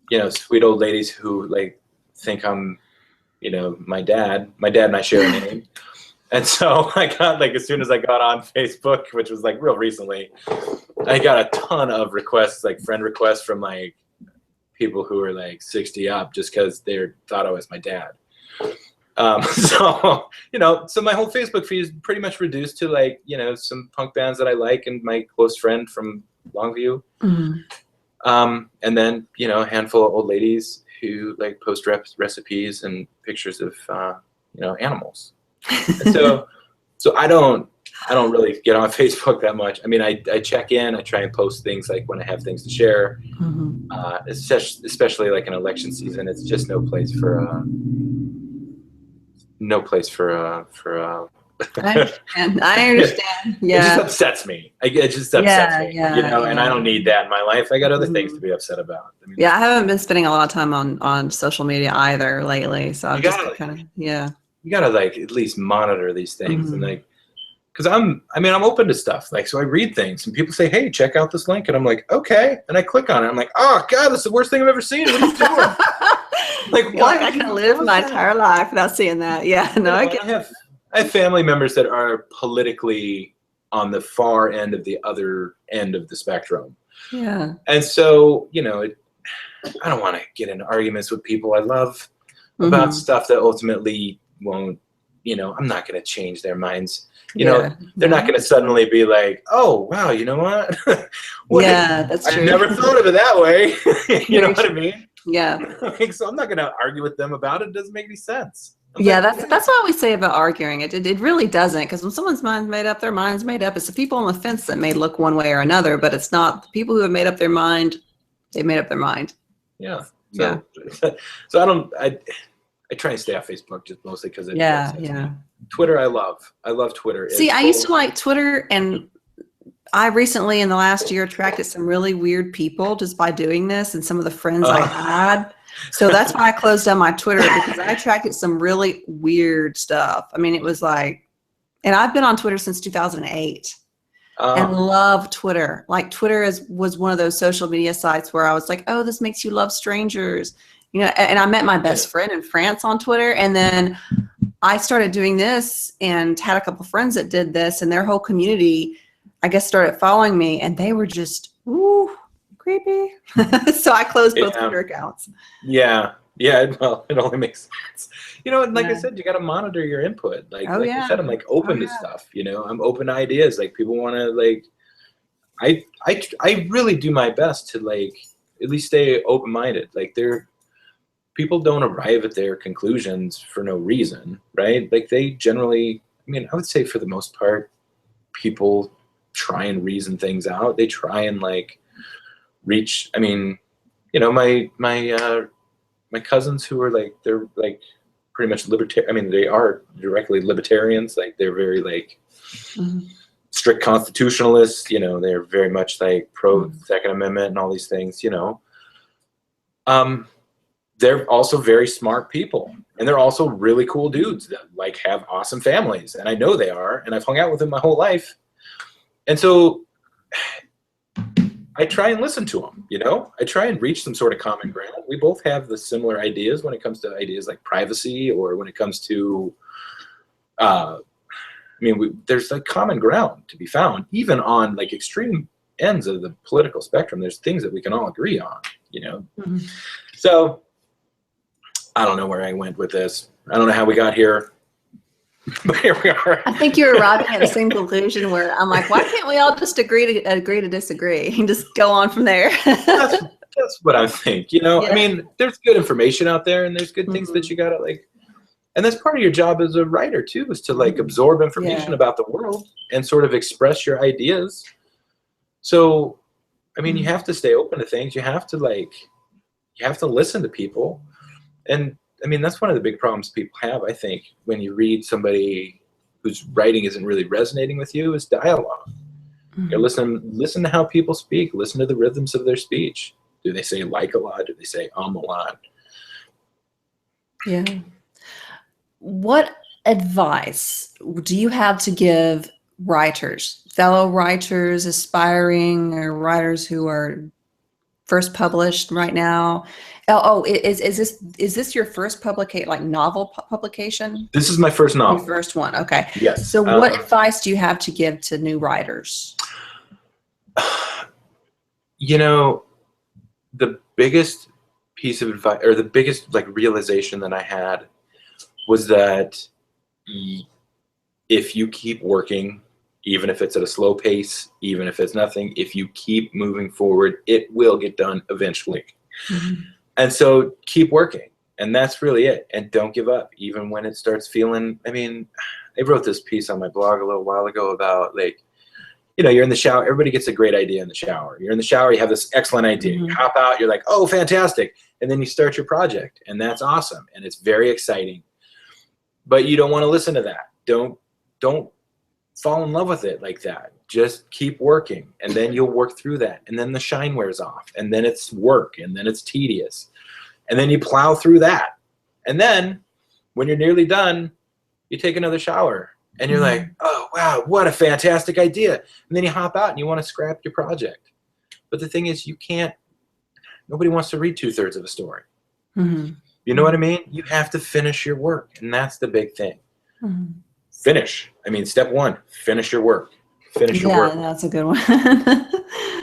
you know, sweet old ladies who like think I'm, you know, my dad. My dad and I share a name. And so I got, like, as soon as I got on Facebook, which was like real recently, I got a ton of requests, like friend requests from like people who were like 60 up, just because they thought I was my dad. So, you know, so my whole Facebook feed is pretty much reduced to like, you know, some punk bands that I like and my close friend from Longview. And then, you know, a handful of old ladies who like post recipes and pictures of, you know, animals. So I don't really get on Facebook that much. I mean, I check in, I try and post things like when I have things to share, especially like an election season. It's just no place for I understand. Yeah. It just upsets me. It just upsets me, you know, and I don't need that in my life. I got other things to be upset about. I mean, I haven't been spending a lot of time on social media either lately. So I'm just kind of, you gotta like at least monitor these things and like, because I'm open to stuff. Like, so I read things and people say, hey, check out this link. And I'm like, okay. And I click on it. I'm like, oh God, that's the worst thing I've ever seen. What are you doing? Like, what? I can live my entire life without seeing that. Yeah, no, I have family members that are politically on the far end of the other end of the spectrum. Yeah. And so, you know, I don't want to get into arguments with people I love about stuff that ultimately won't, you know, I'm not going to change their minds. You know, they're not going to suddenly be like, oh, wow, you know what? Yeah, that's true. I never thought of it that way. You know what I mean? Yeah. Like, so I'm not going to argue with them about it. It doesn't make any sense. Yeah, that's what we say about arguing. It really doesn't, because when someone's mind's made up, their mind's made up. It's the people on the fence that may look one way or another, but it's not the people who have made up their mind. They've made up their mind. Yeah. So I try and stay off Facebook just mostly because Twitter, I love Twitter. See, I used to like Twitter, and I recently in the last year attracted some really weird people just by doing this, and some of the friends I had. So that's why I closed down my Twitter, because I attracted some really weird stuff. I mean, it was like, and I've been on Twitter since 2008 and love Twitter. Like, Twitter was one of those social media sites where I was like, oh, this makes you love strangers. You know, and I met my best friend in France on Twitter, and then I started doing this and had a couple friends that did this, and their whole community, I guess, started following me, and they were just, ooh, creepy. So I closed both Twitter accounts. Yeah. Well, it only makes sense. You know, and like I said, you got to monitor your input. Like, I said, I'm like open to stuff. You know, I'm open to ideas. Like, people want to like. I really do my best to like at least stay open minded. Like, people don't arrive at their conclusions for no reason, right? Like, they generally, I mean, I would say for the most part, people try and reason things out. They try and like reach. I mean, you know, my cousins who are like, they're like pretty much libertarian. I mean, they are directly libertarians. Like, they're very like strict constitutionalists. You know, they're very much like pro Second Amendment and all these things. You know, they're also very smart people, and they're also really cool dudes that like have awesome families, and I know they are, and I've hung out with them my whole life, and so I try and listen to them. You know, I try and reach some sort of common ground. We both have the similar ideas when it comes to ideas like privacy, or when it comes to, I mean, there's like common ground to be found, even on like extreme ends of the political spectrum. There's things that we can all agree on. You know, so. I don't know where I went with this. I don't know how we got here, but here we are. I think you're arriving at the same conclusion where I'm like, why can't we all just agree to disagree and just go on from there? That's what I think. You know, I mean, there's good information out there, and there's good things that you gotta like, and that's part of your job as a writer too, is to like absorb information about the world and sort of express your ideas. So, I mean, you have to stay open to things. You have to listen to people. And I mean, that's one of the big problems people have, I think, when you read somebody whose writing isn't really resonating with you, is dialogue. You listen to how people speak, listen to the rhythms of their speech. Do they say like a lot? Do they say a lot? Yeah. What advice do you have to give writers, fellow writers, aspiring, or writers who are first published right now? Is this your first novel publication? This is my first novel. Your first one, okay. Yes. So what advice do you have to give to new writers? You know, the biggest piece of advice, or the biggest like realization that I had, was that if you keep working, even if it's at a slow pace, even if it's nothing, if you keep moving forward, it will get done eventually. And so keep working. And that's really it. And don't give up, even when it starts feeling, I mean, I wrote this piece on my blog a little while ago about like, you know, you're in the shower, everybody gets a great idea in the shower. You're in the shower, you have this excellent idea. You hop out, you're like, oh, fantastic. And then you start your project, and that's awesome. And it's very exciting. But you don't want to listen to that. Don't fall in love with it like that. Just keep working, and then you'll work through that. And then the shine wears off, and then it's work, and then it's tedious. And then you plow through that. And then when you're nearly done, you take another shower, and you're like, oh, wow, what a fantastic idea. And then you hop out and you want to scrap your project. But the thing is, you can't, nobody wants to read 2/3 of a story. Mm-hmm. You know what I mean? You have to finish your work. And that's the big thing. Mm-hmm. Finish. I mean, step one, finish your work. Finish your work. Yeah, that's a good one.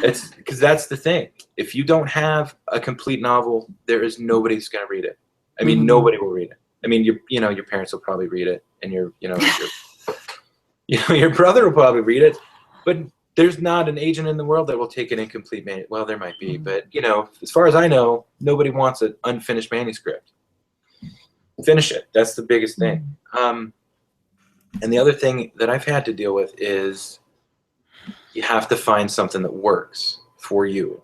It's because that's the thing. If you don't have a complete novel, there is nobody who's going to read it. I mean, nobody will read it. I mean, your parents will probably read it, and your brother will probably read it, but there's not an agent in the world that will take an incomplete manuscript. Well, there might be, but as far as I know, nobody wants an unfinished manuscript. Finish it. That's the biggest thing. And the other thing that I've had to deal with is you have to find something that works for you.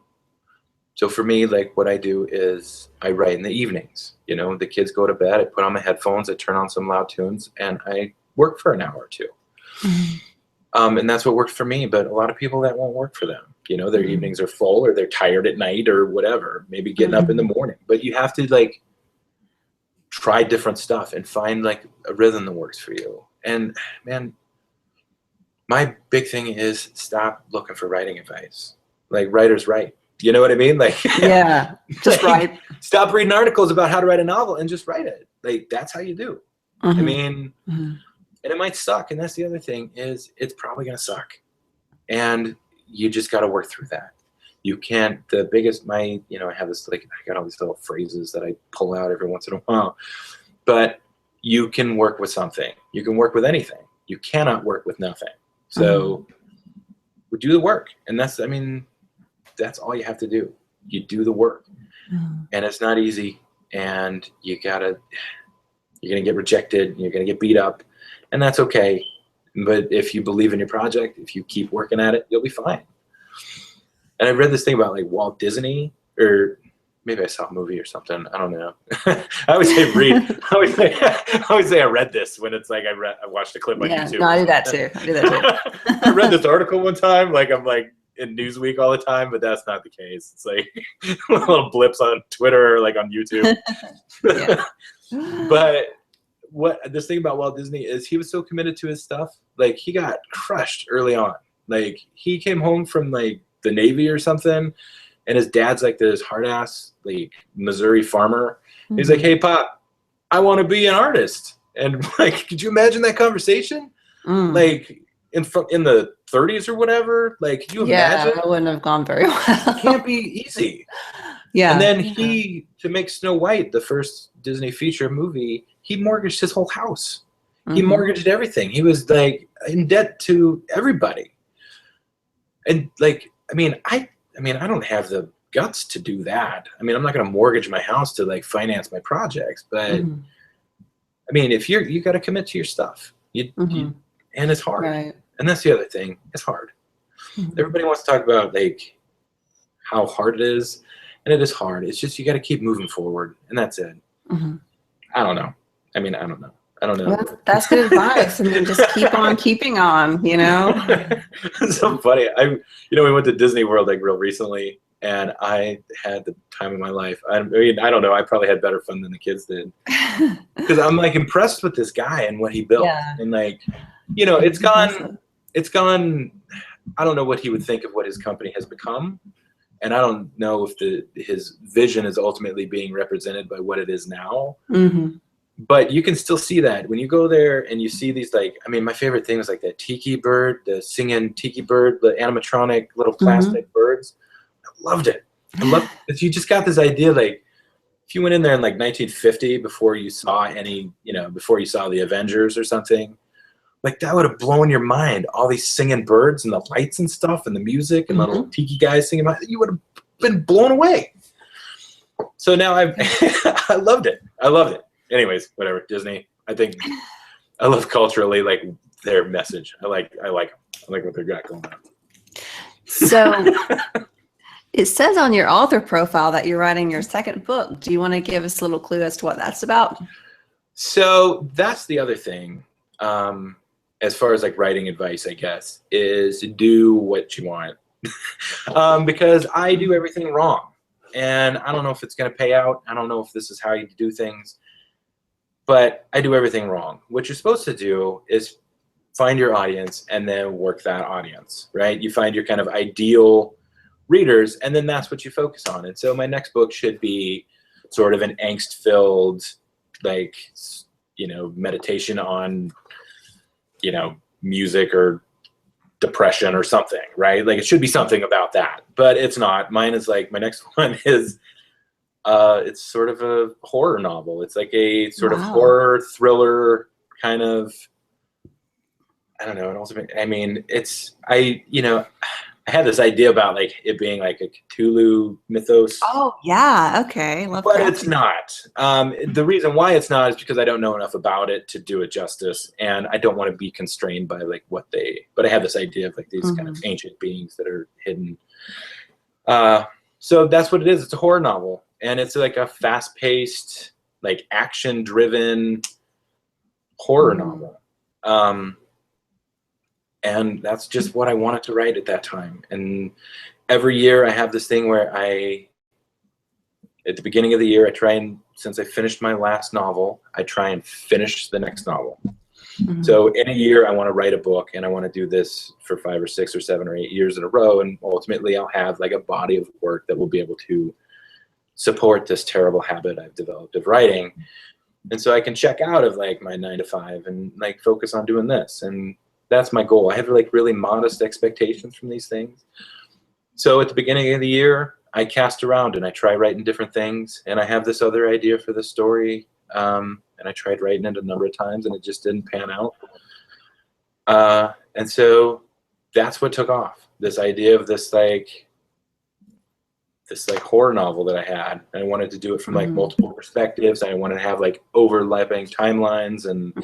So for me, like what I do is I write in the evenings. The kids go to bed, I put on my headphones, I turn on some loud tunes, and I work for an hour or two. And that's what works for me. But a lot of people, that won't work for them. Their evenings are full, or they're tired at night, or whatever. Maybe getting up in the morning. But you have to like try different stuff and find like a rhythm that works for you. And man, my big thing is stop looking for writing advice. Like writers write. You know what I mean? Like yeah, just write. Stop reading articles about how to write a novel and just write it. Like that's how you do. I mean, and it might suck. And that's the other thing is it's probably gonna suck, and you just got to work through that. You can't. The biggest I have this I got all these little phrases that I pull out every once in a while, but you can work with something. You can work with anything. You cannot work with nothing. So we do the work, and that's all you have to do. You do the work, and it's not easy, and you're gonna get rejected, you're gonna get beat up, and that's okay. But if you believe in your project, if you keep working at it, you'll be fine. And I read this thing about like Walt Disney, or maybe I saw a movie or something. I don't know. I always say read. I always say I read this when it's like I watched a clip on YouTube. No, I do that too. I read this article one time. Like I'm like in Newsweek all the time, but that's not the case. It's like little blips on Twitter or like on YouTube. But what this thing about Walt Disney is, he was so committed to his stuff. Like he got crushed early on. Like he came home from like the Navy or something, and his dad's like this hard ass like Missouri farmer. He's like, "Hey Pop, I want to be an artist." And like, could you imagine that conversation? Like in the 30s or whatever. Like, could you imagine? Yeah, it wouldn't have gone very well. It can't be easy. Yeah. And then to make Snow White, the first Disney feature movie, he mortgaged his whole house. He mortgaged everything. He was like in debt to everybody. And like, I don't have the guts to do that. I'm not going to mortgage my house to like finance my projects, but if you got to commit to your stuff, and it's hard. Right. And that's the other thing. It's hard. Everybody wants to talk about like how hard it is, and it is hard. It's just you got to keep moving forward, and that's it. I don't know. I don't know. Well, that's good advice. Just keep on keeping on. It's so funny. We went to Disney World like real recently, and I had the time of my life. I don't know. I probably had better fun than the kids did, because I'm like impressed with this guy and what he built, and like, it's gone. I don't know what he would think of what his company has become, and I don't know if his vision is ultimately being represented by what it is now. But you can still see that when you go there and you see these like, my favorite thing was like that tiki bird, the singing tiki bird, the animatronic little plastic birds. I loved it. If you just got this idea, like if you went in there in like 1950 before you saw before you saw the Avengers or something, like that would have blown your mind. All these singing birds and the lights and stuff and the music and the little tiki guys singing, you would have been blown away. So now I loved it. I loved it. Anyways, whatever. Disney. I love culturally like their message. I like them. I like what they got going on. So it says on your author profile that you're writing your second book. Do you want to give us a little clue as to what that's about? So that's the other thing. As far as like writing advice, I guess, is do what you want. Because I do everything wrong. And I don't know if it's going to pay out. I don't know if this is how you do things. But I do everything wrong. What you're supposed to do is find your audience and then work that audience, right? You find your kind of ideal readers, and then that's what you focus on. And so my next book should be sort of an angst-filled, like, you know, meditation on, you know, music or depression or something, right? Like, it should be something about that, but it's not. Mine is like, my next one is, it's sort of a horror novel. It's like a sort of horror thriller kind of, I don't know. And also, I mean, you know, I had this idea about like it being like a Cthulhu mythos. Oh yeah, okay. Love but crafting. it's not. The reason why it's not is because I don't know enough about it to do it justice, and I don't want to be constrained by like what they. But I have this idea of like these kind of ancient beings that are hidden. So that's what it is. It's a horror novel, and it's like a fast-paced, like action-driven horror novel. And that's just what I wanted to write at that time. And every year I have this thing where at the beginning of the year, I try and, since I finished my last novel, I try and finish the next novel. So in a year, I want to write a book, and I want to do this for 5 or 6 or 7 or 8 years in a row. And ultimately, I'll have like a body of work that will be able to support this terrible habit I've developed of writing. And so I can check out of like my 9 to 5 and like focus on doing this. And that's my goal. I have like really modest expectations from these things. So at the beginning of the year, I cast around and I try writing different things. And I have this other idea for the story. And I tried writing it a number of times and it just didn't pan out. And so that's what took off. This idea of this horror novel that I had. And I wanted to do it from like multiple perspectives. I wanted to have like overlapping timelines. And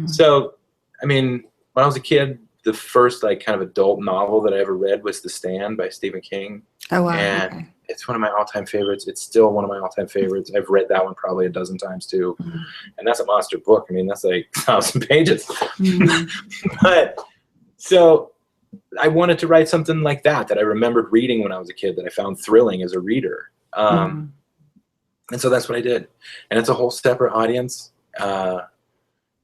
so, I mean, when I was a kid, the first like kind of adult novel that I ever read was The Stand by Stephen King. Oh wow! And it's one of my all-time favorites. It's still one of my all-time favorites. I've read that one probably a dozen times too. And that's a monster book. I mean, that's like 1,000 pages. But so I wanted to write something like that I remembered reading when I was a kid that I found thrilling as a reader. And so that's what I did. And it's a whole separate audience.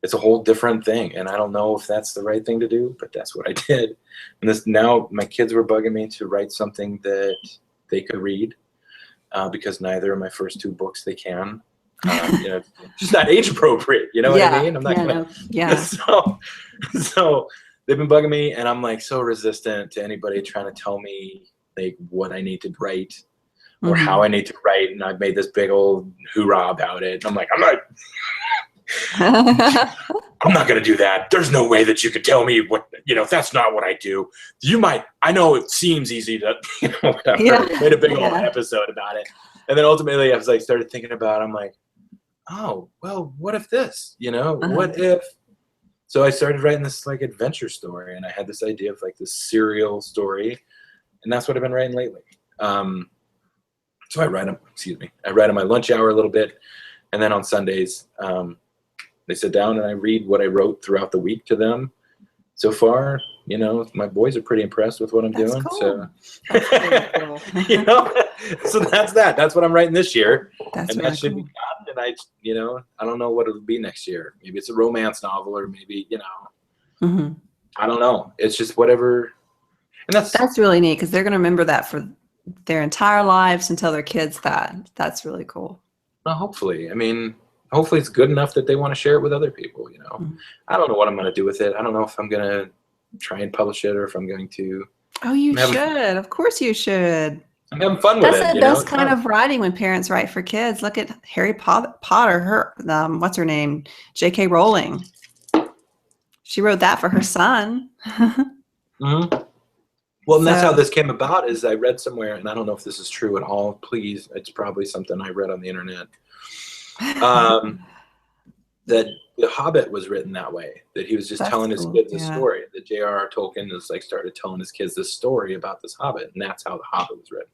It's a whole different thing, and I don't know if that's the right thing to do, but that's what I did. And now my kids were bugging me to write something that they could read, because neither of my first 2 books they can. You know, just not age appropriate. You know what I mean? I'm not gonna. So they've been bugging me, and I'm like so resistant to anybody trying to tell me like what I need to write or how I need to write. And I've made this big old hoorah about it. And I'm like, I'm not going to do that. There's no way that you could tell me what, you know, that's not what I do. You might, I know it seems easy to, you know, whatever. Made a big old episode about it. And then ultimately I was like, started thinking about it. I'm like, oh, well, what if this, you know, what if? So I started writing this like adventure story, and I had this idea of like this serial story, and that's what I've been writing lately. So I write them, I write on my lunch hour a little bit. And then on Sundays, they sit down and I read what I wrote throughout the week to them. So far, you know, my boys are pretty impressed with what I'm doing. Cool. So, that's cool. You know, so that's that. That's what I'm writing this year. That's and really that should cool. be done. And you know, I don't know what it'll be next year. Maybe it's a romance novel, or maybe, you know, I don't know. It's just whatever. And that's really neat, because they're going to remember that for their entire lives and tell their kids that. That's really cool. Well, hopefully. I mean, hopefully it's good enough that they want to share it with other people, you know. I don't know what I'm going to do with it. I don't know if I'm going to try and publish it, or if I'm going to. Oh, you should. Of course you should. I'm having fun with it. That's the best kind of writing, when parents write for kids. Look at Harry Potter. Her, what's her name? J.K. Rowling. She wrote that for her son. Well, and that's how this came about. Is I read somewhere, and I don't know if this is true at all. Please, it's probably something I read on the internet. That The Hobbit was written that way. That he was just telling his kids a story. That J.R.R. Tolkien is like started telling his kids this story about this Hobbit, and that's how The Hobbit was written.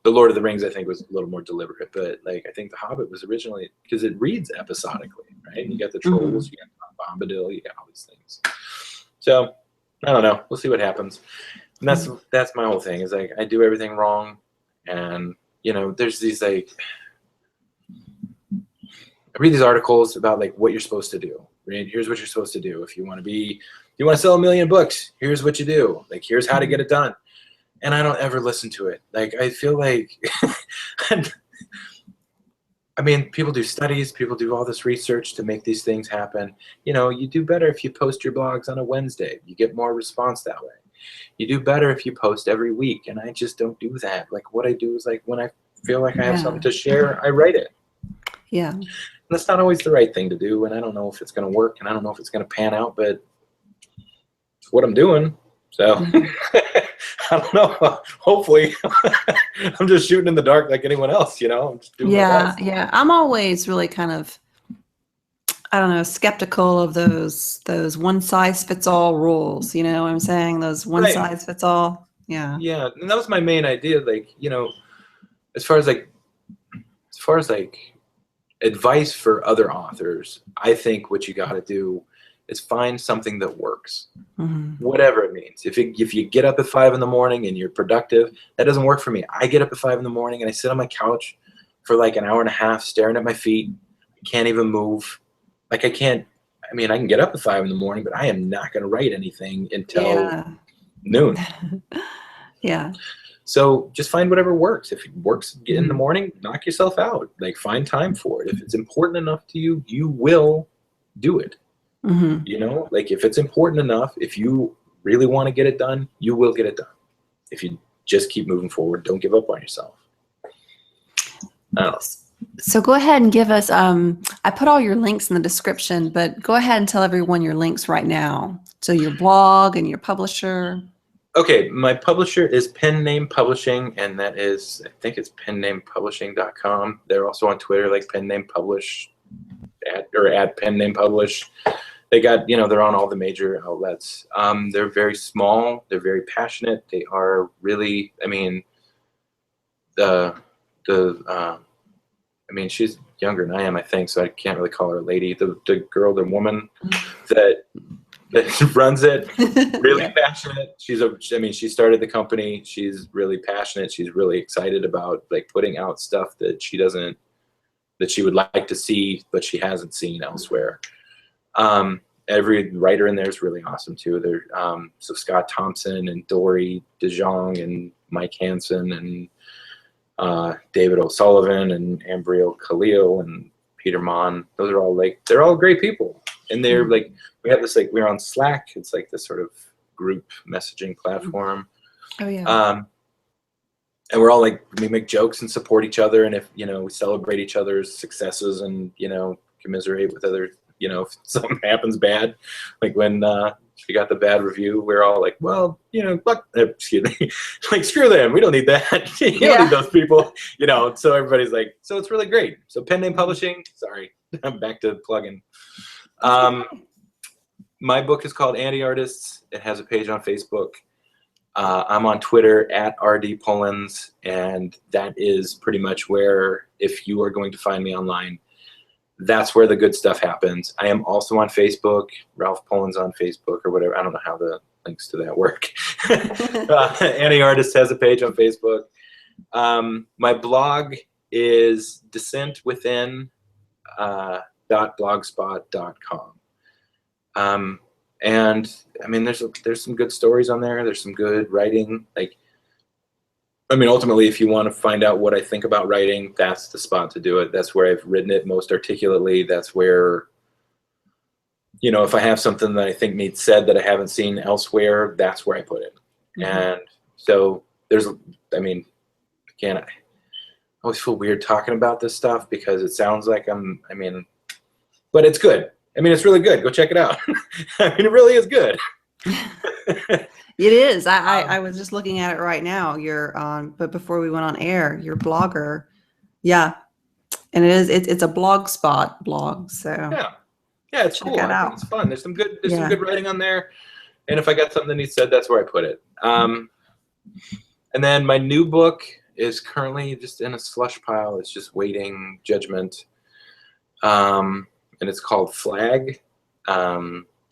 The Lord of the Rings, I think, was a little more deliberate, but like I think The Hobbit was originally, because it reads episodically, right? You got the trolls, you got Bombadil, you got all these things. So I don't know. We'll see what happens. And that's my whole thing, is like I do everything wrong, and you know, there's these like I read these articles about like what you're supposed to do, right? Here's what you're supposed to do. If you want to sell 1 million books, here's what you do. Like, here's how to get it done. And I don't ever listen to it. Like, I feel like, I mean, people do studies, people do all this research to make these things happen. You know, you do better if you post your blogs on a Wednesday. You get more response that way. You do better if you post every week. And I just don't do that. Like, what I do is, like, when I feel like I have something to share, I write it. Yeah. And that's not always the right thing to do. And I don't know if it's going to work, and I don't know if it's going to pan out, but it's what I'm doing. So I don't know. Hopefully, I'm just shooting in the dark like anyone else, you know. I'm just doing my best. Yeah. I'm always really kind of, I don't know, skeptical of those one size fits all rules. You know what I'm saying? Those one size fits all. Yeah. Yeah, and that was my main idea. Like, you know, as far as like advice for other authors, I think what you got to do is find something that works, whatever it means. If you get up at 5 in the morning and you're productive, that doesn't work for me. I get up at 5 in the morning and I sit on my couch for like an hour and a half staring at my feet. I can't even move. Like, I can get up at 5 in the morning, but I am not going to write anything until noon. Yeah. So just find whatever works. If it works in the morning, knock yourself out. Like, find time for it. If it's important enough to you, you will do it. You know, like, if it's important enough, if you really want to get it done, you will get it done. If you just keep moving forward, don't give up on yourself. So go ahead and give us, I put all your links in the description, but go ahead and tell everyone your links right now. So your blog and your publisher. Okay, my publisher is Pen Name Publishing, and that is, I think it's pennamepublishing.com. They're also on Twitter, like Pen Name Publish, at Pen Name Publish. They got, you know, they're on all the major outlets. They're very small. They're very passionate. They are really, I mean, she's younger than I am, I think, so I can't really call her a lady. The woman that runs it, really passionate. She started the company. She's really passionate. She's really excited about, like, putting out stuff that she would like to see, but she hasn't seen elsewhere. Every writer in there is really awesome too. So Scott Thompson and Dory DeJong and Mike Hansen and David O'Sullivan and Ambriel Khalil and Peter Mon. Those are all, like, they're all great people. And they're like, we have this, like, we're on Slack. It's like this sort of group messaging platform. Oh yeah. And we're all, like, we make jokes and support each other. And if, you know, we celebrate each other's successes and, you know, commiserate with other, you know, if something happens bad, like when she got the bad review, we're all like, well, you know, excuse me, like, screw them. We don't need that. You don't need those people, you know. So everybody's like, so it's really great. So Pen Name Publishing, sorry, I'm back to plugging. My book is called Antiartists. It has a page on Facebook. I'm on Twitter at RD Pullins, and that is pretty much where, if you are going to find me online, that's where the good stuff happens. I am also on Facebook, Ralph Pullins on Facebook or whatever. I don't know how the links to that work. Antiartist has a page on Facebook. My blog is dissent.within .blogspot.com. And I mean, there's some good stories on there. There's some good writing. Like, I mean, ultimately, if you want to find out what I think about writing, that's the spot to do it. That's where I've written it most articulately. That's where, you know, if I have something that I think needs said that I haven't seen elsewhere, that's where I put it. And so there's, I mean, again, I always feel weird talking about this stuff because it sounds like but it's good. I mean, it's really good. Go check it out. I mean, it really is good. It is. I was just looking at it right now. You're on, but before we went on air, your blogger. Yeah. And it's a blogspot blog. So yeah, it's cool. I think it's fun. There's some good writing on there. And if I got something that needs said, that's where I put it. And then my new book is currently just in a slush pile. It's just waiting judgment. And it's called Flag,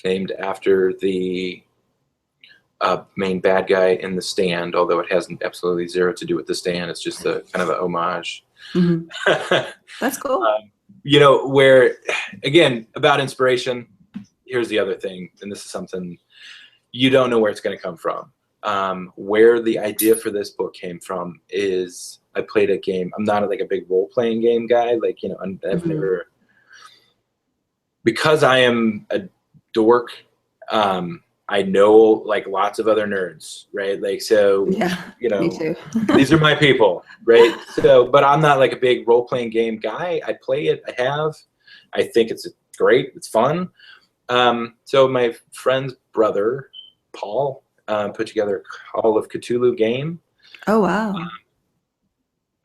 named after the main bad guy in The Stand, although it has absolutely zero to do with The Stand. It's just a kind of an homage. That's cool. You know, where, again, about inspiration, here's the other thing, and this is something you don't know where it's going to come from. Where the idea for this book came from is I played a game. I'm not like a big role-playing game guy. Like, you know, I've never, because I am a dork, I know like lots of other nerds, right? Like, so, Yeah, you know, me too. these are my people, right? So, but I'm not like a big role-playing game guy. I play it. I think it's great. It's fun. So my friend's brother, Paul, put together a Call of Cthulhu game. Oh, wow.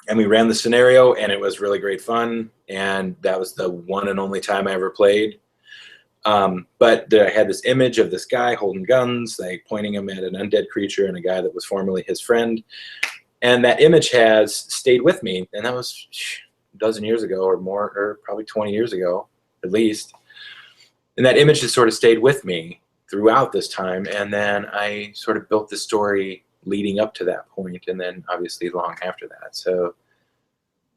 And we ran the scenario, and it was really great fun. And that was the one and only time I ever played. But I had this image of this guy holding guns, like pointing them at an undead creature and a guy that was formerly his friend. And that image has stayed with me. And that was a dozen years ago or more, or probably 20 years ago, at least. And that image has sort of stayed with me throughout this time. And then I sort of built the story leading up to that point, and then obviously long after that. So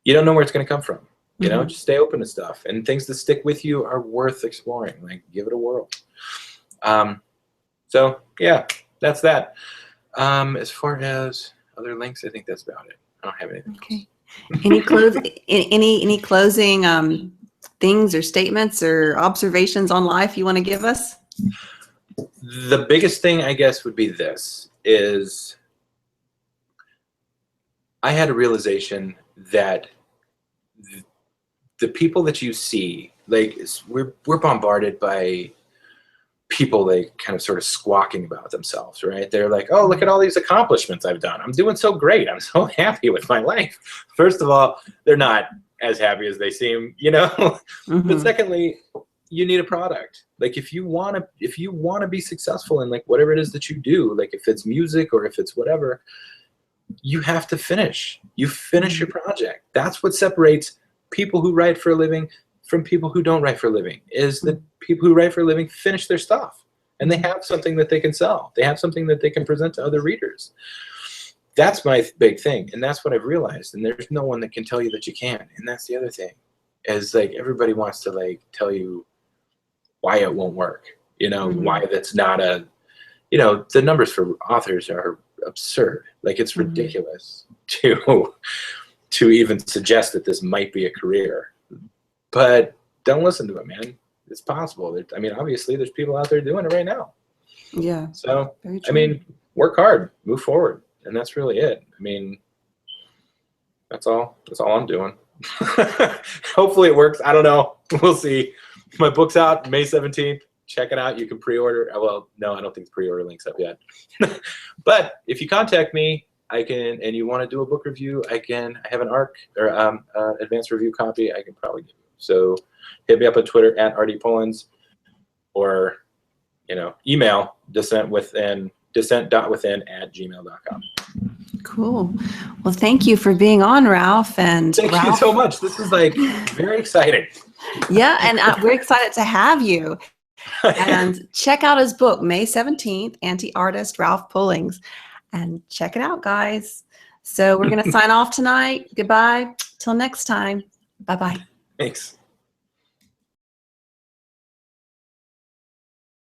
you don't know where it's going to come from. You know, just stay open to stuff, and things that stick with you are worth exploring. Like, give it a whirl. So yeah, that's that. As far as other links, I think that's about it. I don't have anything else. Any closing things or statements or observations on life you want to give us? The biggest thing, I guess, would be this, is I had a realization that the people that you see, like, we're bombarded by people, like, kind of sort of squawking about themselves, right? They're like, oh, look at all these accomplishments I've done. I'm doing so great. I'm so happy with my life. First of all, they're not as happy as they seem, you know? But secondly, you need a product. Like, if you want to be successful in like whatever it is that you do, like if it's music or if it's whatever, you have to finish. You finish your project. That's what separates people who write for a living from people who don't write for a living, is that people who write for a living finish their stuff and they have something that they can sell. They have something that they can present to other readers. That's my big thing. And that's what I've realized. And there's no one that can tell you that you can't. And that's the other thing, is like everybody wants to like tell you why it won't work, you know, why that's not a, you know, the numbers for authors are absurd. Like, it's ridiculous to even suggest that this might be a career. But don't listen to it, man. It's possible. I mean, obviously there's people out there doing it right now. Yeah. So, I mean, work hard, move forward. And that's really it. I mean, that's all I'm doing. Hopefully it works. I don't know. We'll see. My book's out May 17th. Check it out. You can pre-order. Well, no, I don't think the pre-order link's up yet. But if you contact me, I can, and you want to do a book review, I have an ARC or advanced review copy I can probably give you. So hit me up on Twitter at @RDPullins, or, you know, email dissent.within @gmail.com. Cool. Well, thank you for being on, Ralph. And thank you so much. This is like very exciting. Yeah, and we're excited to have you. And check out his book, May 17th, Anti-Artist, Ralph Pullins. And check it out, guys. So we're going to sign off tonight. Goodbye. Till next time. Bye-bye. Thanks.